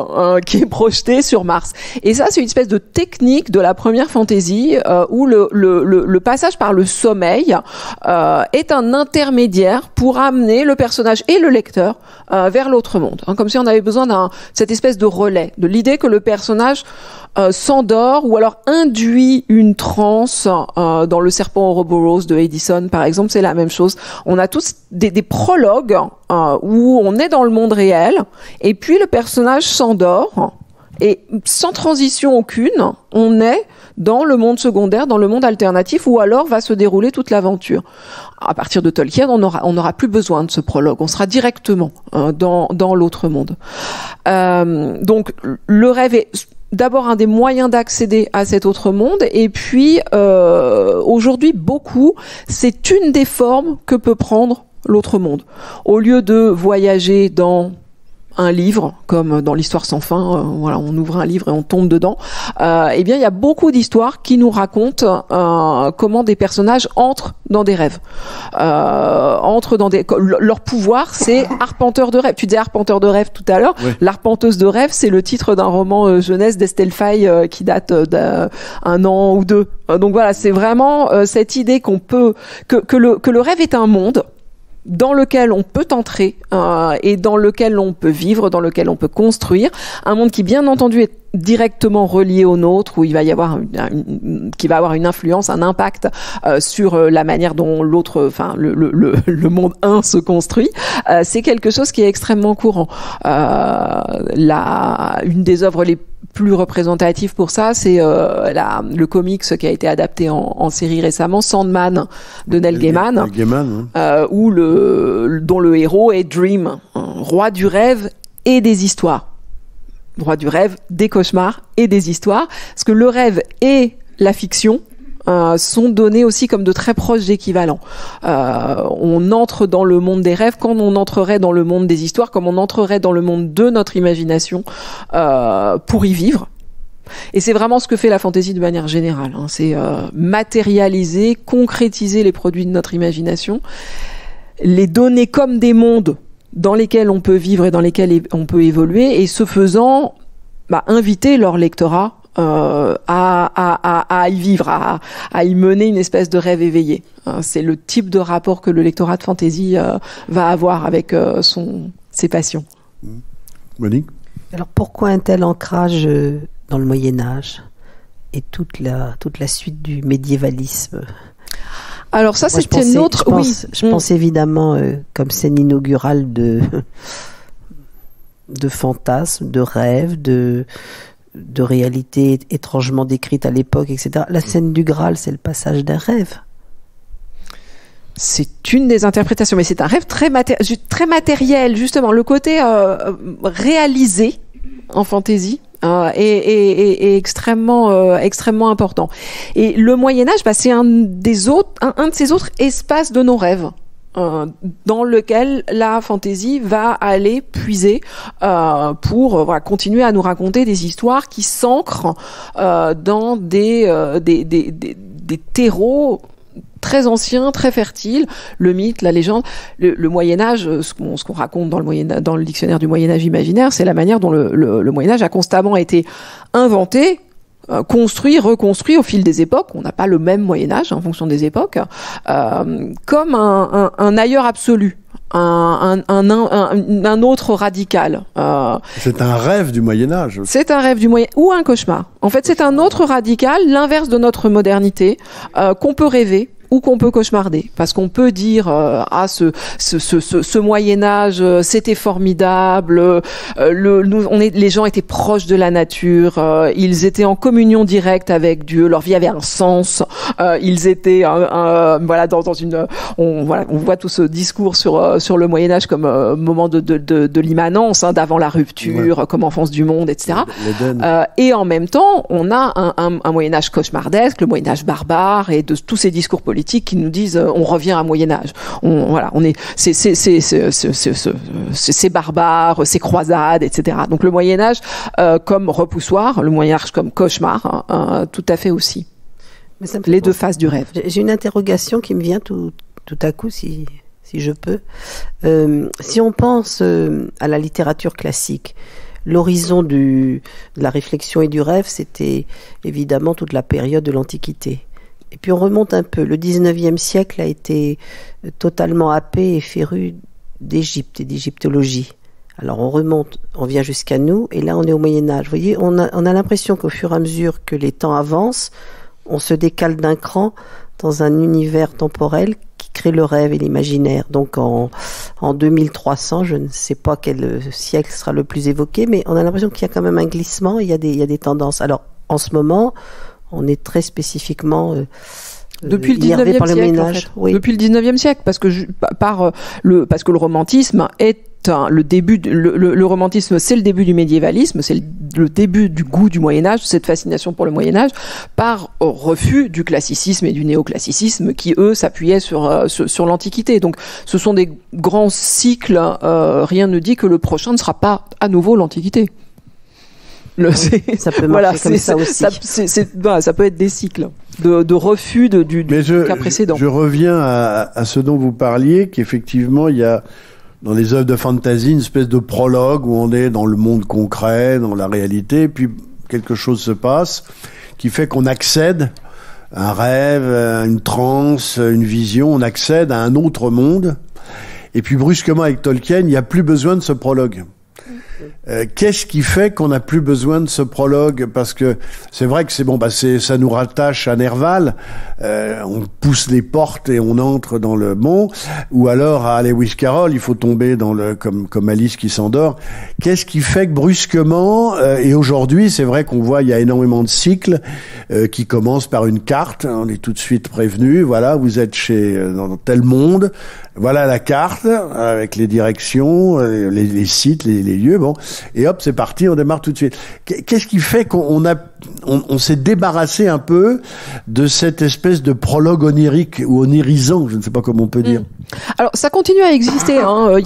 qui est projeté sur Mars. Et ça, c'est une espèce de technique de la première fantaisie où le passage par le sommeil est un intermédiaire pour amener le personnage et le lecteur vers l'autre monde. Comme si on avait besoin cette espèce de relais, de l'idée que le personnage s'endort ou alors induit une transe. Dans Le Serpent Ouroboros de Edison, par exemple, c'est la même chose. On a tous des prologues où on est dans le monde réel et puis le personnage s'endort et sans transition aucune, on est dans le monde secondaire, dans le monde alternatif où alors va se dérouler toute l'aventure. À partir de Tolkien, on n'aura plus besoin de ce prologue, on sera directement dans l'autre monde. Donc le rêve est d'abord un des moyens d'accéder à cet autre monde, et puis aujourd'hui c'est une des formes que peut prendre l'autre monde. Au lieu de voyager dans un livre, comme dans l'Histoire sans fin, voilà, on ouvre un livre et on tombe dedans. Eh bien, il y a beaucoup d'histoires qui nous racontent comment des personnages entrent dans des rêves, entrent dans des. Leur pouvoir, c'est arpenteur de rêve. Tu disais arpenteur de rêve tout à l'heure. Oui. L'arpenteuse de rêve, c'est le titre d'un roman jeunesse d'Estelle Faye qui date d'un an ou deux. Donc voilà, c'est vraiment cette idée qu'on peut que le rêve est un monde dans lequel on peut entrer et dans lequel on peut vivre, dans lequel on peut construire un monde qui, bien entendu, est directement relié au nôtre, où il va y avoir qui va avoir une influence, un impact sur la manière dont l'autre, enfin le monde 1 se construit. C'est quelque chose qui est extrêmement courant. Une des œuvres les plus représentatives pour ça, c'est le comics qui a été adapté en série récemment, Sandman de Neil Gaiman, dont le héros est Dream, roi du rêve et des histoires. Roi du rêve, des cauchemars et des histoires. Parce que le rêve et la fiction sont donnés aussi comme de très proches équivalents. On entre dans le monde des rêves comme on entrerait dans le monde des histoires, comme on entrerait dans le monde de notre imagination pour y vivre. Et c'est vraiment ce que fait la fantaisie de manière générale. C'est matérialiser, concrétiser les produits de notre imagination, les donner comme des mondes dans lesquels on peut vivre et dans lesquels on peut évoluer, et ce faisant, inviter leur lectorat à y vivre, à y mener une espèce de rêve éveillé. C'est le type de rapport que le lectorat de fantaisie va avoir avec ses passions. Monique ? Alors pourquoi un tel ancrage dans le Moyen-Âge et toute la suite du médiévalisme ? Alors ça, c'était une autre. Je pense évidemment comme scène inaugurale de fantasmes, de rêves, de réalités étrangement décrites à l'époque, etc. La scène du Graal, c'est le passage d'un rêve. C'est une des interprétations, mais c'est un rêve très matériel, justement. Le côté réalisé en fantaisie. Est extrêmement important. Et le Moyen-Âge, c'est un de ces autres espaces de nos rêves, dans lequel la fantaisie va aller puiser pour continuer à nous raconter des histoires qui s'ancrent dans des terreaux très ancien, très fertile, le mythe, la légende, le Moyen-Âge, ce qu'on raconte dans le dictionnaire du Moyen-Âge imaginaire, c'est la manière dont le Moyen-Âge a constamment été inventé, construit, reconstruit au fil des époques. On n'a pas le même Moyen-Âge en fonction des époques, comme un ailleurs absolu. Un autre radical. C'est un rêve du Moyen-Âge. C'est un rêve du Moyen ou un cauchemar. En fait, c'est un autre radical, l'inverse de notre modernité, qu'on peut rêver ou qu'on peut cauchemarder, parce qu'on peut dire ce Moyen Âge c'était formidable, les gens étaient proches de la nature, ils étaient en communion directe avec Dieu, leur vie avait un sens, ils étaient on voit tout ce discours sur le Moyen Âge comme moment de l'immanence, d'avant la rupture, comme enfance du monde, etc. Et en même temps, on a un Moyen Âge cauchemardesque, le Moyen Âge barbare, et de tous ces discours politiques qui nous disent on revient à Moyen Âge. C'est barbare, c'est croisade, etc. Donc le Moyen Âge comme repoussoir, le Moyen Âge comme cauchemar, tout à fait aussi. Les deux faces du rêve. J'ai une interrogation qui me vient tout à coup, si je peux. Si on pense à la littérature classique, l'horizon de la réflexion et du rêve, c'était évidemment toute la période de l'Antiquité. Et puis on remonte un peu. Le 19e siècle a été totalement happé et féru d'Égypte et d'égyptologie. Alors on remonte, on vient jusqu'à nous, et là on est au Moyen-Âge. Vous voyez, on a l'impression qu'au fur et à mesure que les temps avancent, on se décale d'un cran dans un univers temporel qui crée le rêve et l'imaginaire. Donc en 2300, je ne sais pas quel siècle sera le plus évoqué, mais on a l'impression qu'il y a quand même un glissement, il y a des tendances. Alors en ce moment, on est très spécifiquement depuis le 19e siècle, en fait. Oui. Depuis le 19e siècle, parce que le romantisme est le début, le romantisme, c'est le début du médiévalisme, c'est le début du goût du Moyen-Âge, cette fascination pour le Moyen-Âge, par refus du classicisme et du néoclassicisme qui, eux, s'appuyaient sur l'Antiquité. Donc, ce sont des grands cycles. Rien ne dit que le prochain ne sera pas à nouveau l'Antiquité. Ça peut marcher comme ça aussi. Ça peut être des cycles de refus du cas précédent. Je reviens à ce dont vous parliez, qu'effectivement, il y a dans les œuvres de fantasy une espèce de prologue où on est dans le monde concret, dans la réalité, puis quelque chose se passe qui fait qu'on accède à un rêve, à une transe, une vision, on accède à un autre monde. Et puis brusquement avec Tolkien, il n'y a plus besoin de ce prologue. Qu'est-ce qui fait qu'on n'a plus besoin de ce prologue? Parce que c'est vrai que ça nous rattache à Nerval. On pousse les portes et on entre dans le monde. Ou alors à Lewis Carroll, il faut tomber dans comme Alice qui s'endort. Qu'est-ce qui fait que brusquement, et aujourd'hui, c'est vrai qu'on voit, il y a énormément de cycles qui commencent par une carte. On est tout de suite prévenu. Voilà, vous êtes dans tel monde. Voilà la carte avec les directions, les sites, les lieux. Bon, et hop, c'est parti, on démarre tout de suite. Qu'est-ce qui fait qu'on s'est débarrassé un peu de cette espèce de prologue onirique ou onirisant, je ne sais pas comment on peut dire. Alors, ça continue à exister. Il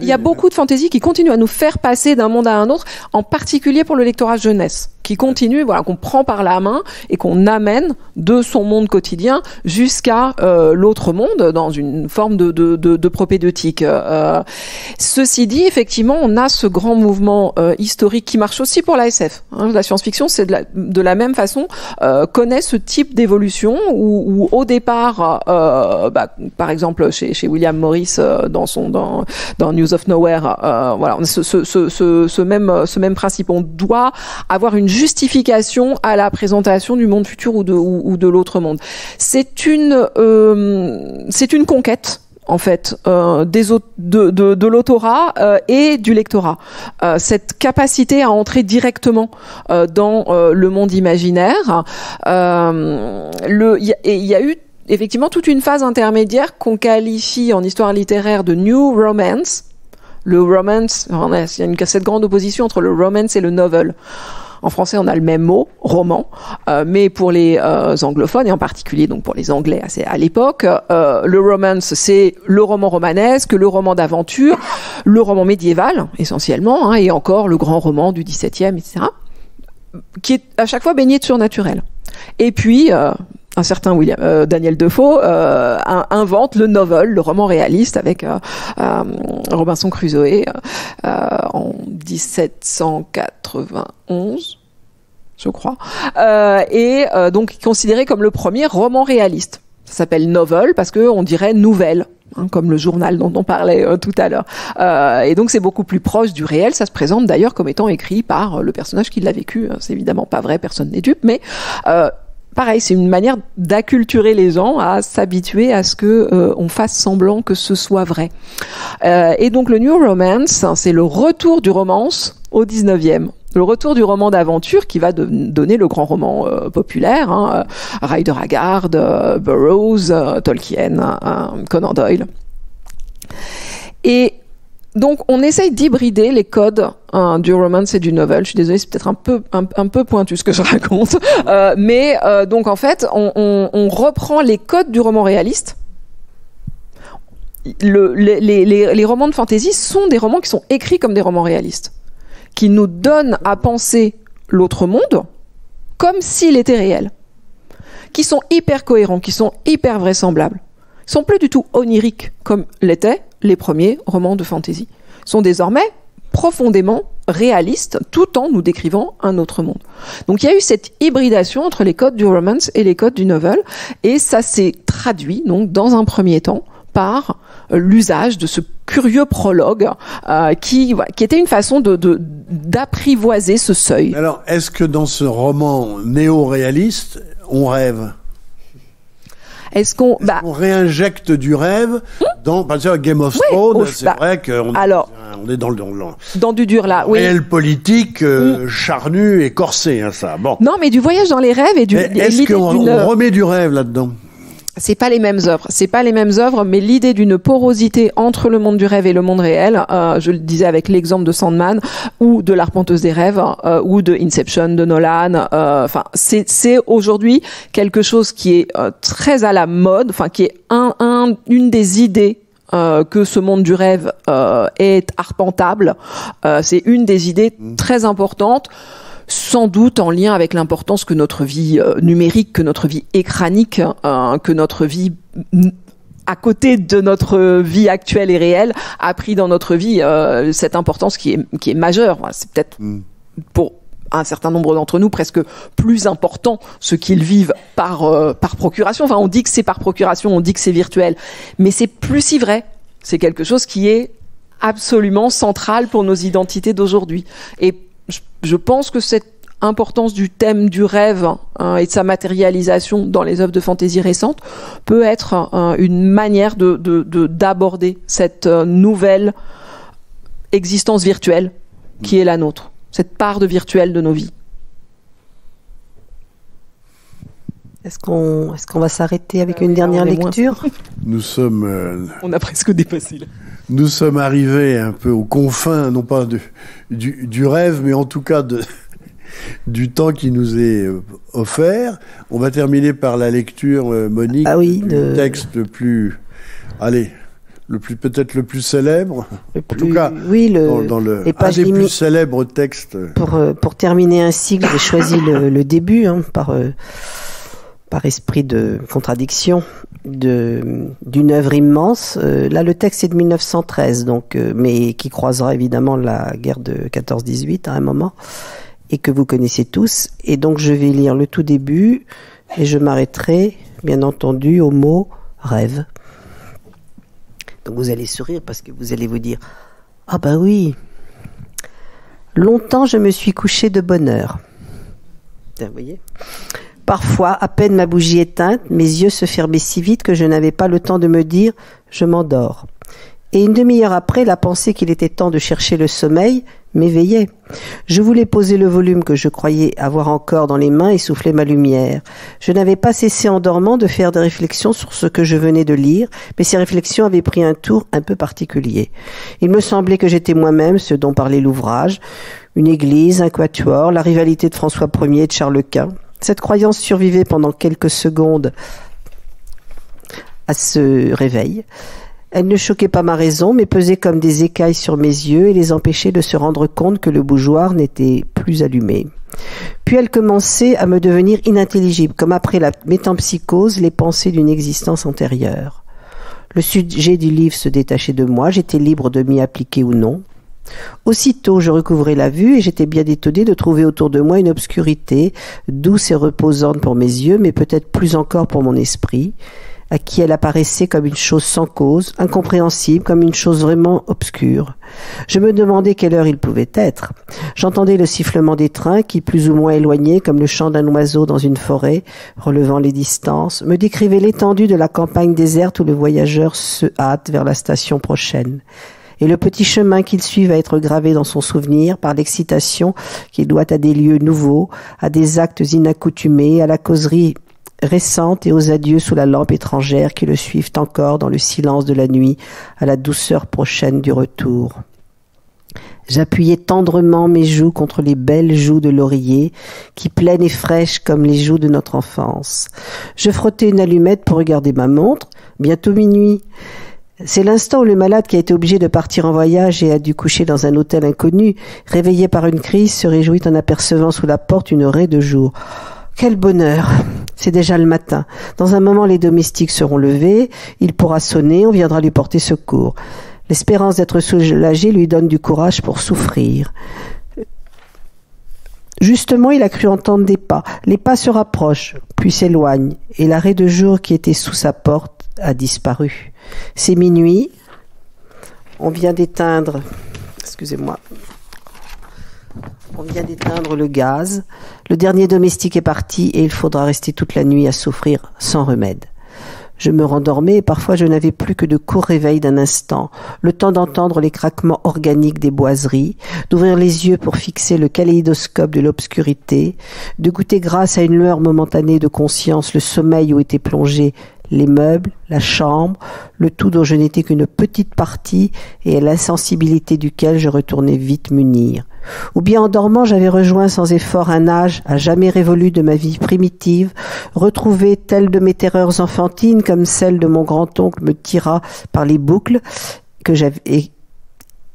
y a beaucoup de fantasy qui continuent à nous faire passer d'un monde à un autre, en particulier pour le lectorat jeunesse, qui continue, qu'on prend par la main et qu'on amène de son monde quotidien jusqu'à l'autre monde dans une forme de propédeutique. Ceci dit, effectivement, on a ce grand mouvement historique qui marche aussi pour la SF. La science-fiction, c'est de la même façon connaît ce type d'évolution où au départ, par exemple chez William Morris dans News of Nowhere, on a ce même principe. On doit avoir une justification à la présentation du monde futur ou de l'autre monde. C'est une conquête, en fait, de l'autorat et du lectorat. Cette capacité à entrer directement dans le monde imaginaire. Il y a eu effectivement toute une phase intermédiaire qu'on qualifie en histoire littéraire de New Romance. Le romance, il y a cette grande opposition entre le romance et le novel. En français, on a le même mot, roman, mais pour les anglophones, et en particulier donc pour les Anglais à l'époque, le romance, c'est le roman romanesque, le roman d'aventure, le roman médiéval, essentiellement, et encore le grand roman du XVIIe, etc., qui est à chaque fois baigné de surnaturel. Et puis... un certain Daniel Defoe invente le novel, le roman réaliste avec Robinson Crusoe en 1791, je crois, donc considéré comme le premier roman réaliste. Ça s'appelle novel parce que on dirait nouvelle, comme le journal dont on parlait tout à l'heure. Et donc c'est beaucoup plus proche du réel. Ça se présente d'ailleurs comme étant écrit par le personnage qui l'a vécu. C'est évidemment pas vrai, personne n'est dupe, mais pareil, c'est une manière d'acculturer les gens à s'habituer à ce que on fasse semblant que ce soit vrai. Et donc le New Romance, c'est le retour du romance au 19e. Le retour du roman d'aventure qui va donner le grand roman populaire, Rider Haggard, Burroughs, Tolkien, Conan Doyle. Et donc, on essaye d'hybrider les codes du romance et du novel. Je suis désolée, c'est peut-être un peu pointu ce que je raconte, mais donc en fait, on reprend les codes du roman réaliste. Les romans de fantasy sont des romans qui sont écrits comme des romans réalistes, qui nous donnent à penser l'autre monde comme s'il était réel, qui sont hyper cohérents, qui sont hyper vraisemblables. Ils sont plus du tout oniriques comme l'étaient les premiers romans de fantasy. Ils sont désormais profondément réalistes tout en nous décrivant un autre monde. Donc il y a eu cette hybridation entre les codes du romance et les codes du novel, et ça s'est traduit donc dans un premier temps par l'usage de ce curieux prologue qui était une façon d'apprivoiser ce seuil. Alors, est-ce que dans ce roman néo-réaliste, on rêve ? Est-ce qu'on réinjecte du rêve dans, par exemple, Game of Thrones, c'est vrai qu'on est dans du dur là, oui. Réel politique, charnu et corsé, ça. Bon. Non, mais du voyage dans les rêves et du. Est-ce qu'on remet du rêve là-dedans? C'est pas les mêmes œuvres, mais l'idée d'une porosité entre le monde du rêve et le monde réel, je le disais avec l'exemple de Sandman ou de l'Arpenteuse des rêves ou de Inception de Nolan. Enfin, c'est aujourd'hui quelque chose qui est très à la mode, enfin qui est une des idées. Que ce monde du rêve est arpentable, c'est une des idées très importantes. Sans doute en lien avec l'importance que notre vie numérique, que notre vie écranique, que notre vie à côté de notre vie actuelle et réelle a pris dans notre vie cette importance qui est majeure. C'est peut-être pour un certain nombre d'entre nous presque plus important ce qu'ils vivent par procuration. Enfin, on dit que c'est par procuration, on dit que c'est virtuel, mais c'est plus si vrai. C'est quelque chose qui est absolument central pour nos identités d'aujourd'hui. Et je pense que cette importance du thème du rêve et de sa matérialisation dans les œuvres de fantaisie récentes peut être une manière d'aborder cette nouvelle existence virtuelle qui est la nôtre, cette part de virtuel de nos vies. Est-ce qu'on va s'arrêter avec une dernière lecture ? Nous sommes... on a presque dépassé là. Nous sommes arrivés un peu aux confins, non pas du rêve, mais en tout cas du temps qui nous est offert. On va terminer par la lecture, Monique, du texte le plus... Allez, peut-être le plus célèbre. En tout cas, oui, dans un des plus célèbres textes. Pour terminer un cycle, j'ai choisi le début, par esprit de contradiction, d'une œuvre immense. Là, le texte est de 1913, donc, mais qui croisera évidemment la guerre de 14-18 à un moment, et que vous connaissez tous. Et donc, je vais lire le tout début, et je m'arrêterai, bien entendu, au mot « rêve ». Donc, vous allez sourire parce que vous allez vous dire « Ah ben oui, longtemps je me suis couché de bonne heure. » Vous voyez ? Parfois, à peine ma bougie éteinte, mes yeux se fermaient si vite que je n'avais pas le temps de me dire « je m'endors ». Et une demi-heure après, la pensée qu'il était temps de chercher le sommeil m'éveillait. Je voulais poser le volume que je croyais avoir encore dans les mains et souffler ma lumière. Je n'avais pas cessé en dormant de faire des réflexions sur ce que je venais de lire, mais ces réflexions avaient pris un tour un peu particulier. Il me semblait que j'étais moi-même ce dont parlait l'ouvrage, une église, un quatuor, la rivalité de François Ier et de Charles Quint. Cette croyance survivait pendant quelques secondes à ce réveil. Elle ne choquait pas ma raison, mais pesait comme des écailles sur mes yeux et les empêchait de se rendre compte que le bougeoir n'était plus allumé. Puis elle commençait à me devenir inintelligible, comme après la métempsychose, les pensées d'une existence antérieure. Le sujet du livre se détachait de moi, j'étais libre de m'y appliquer ou non. Aussitôt, je recouvrais la vue et j'étais bien étonné de trouver autour de moi une obscurité, douce et reposante pour mes yeux, mais peut-être plus encore pour mon esprit, à qui elle apparaissait comme une chose sans cause, incompréhensible, comme une chose vraiment obscure. Je me demandais quelle heure il pouvait être. J'entendais le sifflement des trains qui, plus ou moins éloignés, comme le chant d'un oiseau dans une forêt, relevant les distances, me décrivaient l'étendue de la campagne déserte où le voyageur se hâte vers la station prochaine. Et le petit chemin qu'il suit va être gravé dans son souvenir par l'excitation qu'il doit à des lieux nouveaux, à des actes inaccoutumés, à la causerie récente et aux adieux sous la lampe étrangère qui le suivent encore dans le silence de la nuit, à la douceur prochaine du retour. J'appuyais tendrement mes joues contre les belles joues de l'oreiller, qui pleines et fraîches comme les joues de notre enfance. Je frottais une allumette pour regarder ma montre, bientôt minuit. C'est l'instant où le malade qui a été obligé de partir en voyage et a dû coucher dans un hôtel inconnu, réveillé par une crise, se réjouit en apercevant sous la porte une raie de jour. Quel bonheur! C'est déjà le matin. Dans un moment, les domestiques seront levés, il pourra sonner, on viendra lui porter secours. L'espérance d'être soulagé lui donne du courage pour souffrir. Justement, il a cru entendre des pas. Les pas se rapprochent, puis s'éloignent, et la raie de jour qui était sous sa porte a disparu. C'est minuit. On vient d'éteindre... Excusez-moi. On vient d'éteindre le gaz. Le dernier domestique est parti et il faudra rester toute la nuit à souffrir sans remède. Je me rendormais et parfois je n'avais plus que de courts réveils d'un instant, le temps d'entendre les craquements organiques des boiseries, d'ouvrir les yeux pour fixer le kaléidoscope de l'obscurité, de goûter grâce à une lueur momentanée de conscience le sommeil où était plongée les meubles, la chambre, le tout dont je n'étais qu'une petite partie et à l'insensibilité duquel je retournais vite m'unir. Ou bien en dormant, j'avais rejoint sans effort un âge à jamais révolu de ma vie primitive, retrouvé telle de mes terreurs enfantines comme celle de mon grand-oncle me tira par les boucles que j'avais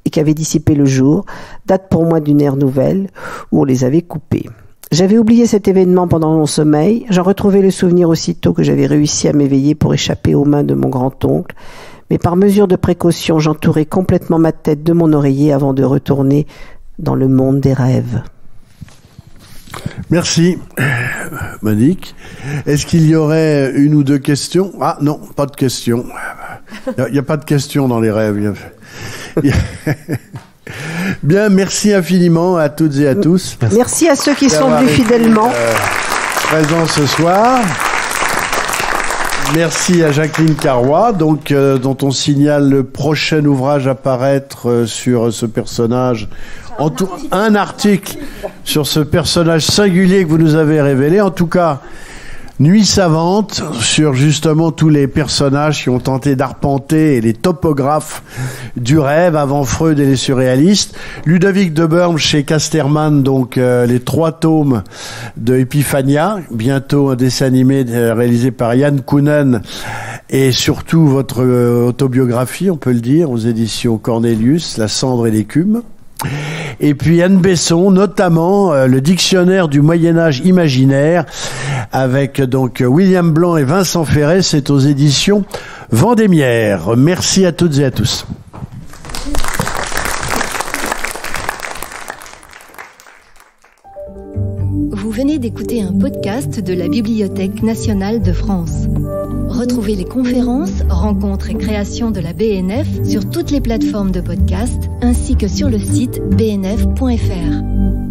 et qu'avait dissipé le jour, date pour moi d'une ère nouvelle où on les avait coupées. J'avais oublié cet événement pendant mon sommeil, j'en retrouvais le souvenir aussitôt que j'avais réussi à m'éveiller pour échapper aux mains de mon grand-oncle, mais par mesure de précaution, j'entourais complètement ma tête de mon oreiller avant de retourner dans le monde des rêves. Merci, Monique. Est-ce qu'il y aurait une ou deux questions? Ah non, pas de questions. Il n'y a pas de questions dans les rêves. Bien, merci infiniment à toutes et à tous. Merci à ceux qui sont venus fidèlement. Présents ce soir. Merci à Jacqueline Carrois, donc dont on signale le prochain ouvrage à paraître sur ce personnage. Un article sur ce personnage singulier que vous nous avez révélé. En tout cas, Nuit savante sur justement tous les personnages qui ont tenté d'arpenter les topographes du rêve avant Freud et les surréalistes. Ludovic de Burme chez Casterman, donc les 3 tomes de Epiphania, bientôt un dessin animé réalisé par Yann Kounen et surtout votre autobiographie, on peut le dire, aux éditions Cornelius, La cendre et l'écume. Et puis Anne Besson, notamment le dictionnaire du Moyen-Âge imaginaire, avec donc William Blanc et Vincent Ferret, c'est aux éditions Vendémiaire. Merci à toutes et à tous. Vous venez d'écouter un podcast de la Bibliothèque nationale de France. Retrouvez les conférences, rencontres et créations de la BNF sur toutes les plateformes de podcast ainsi que sur le site bnf.fr.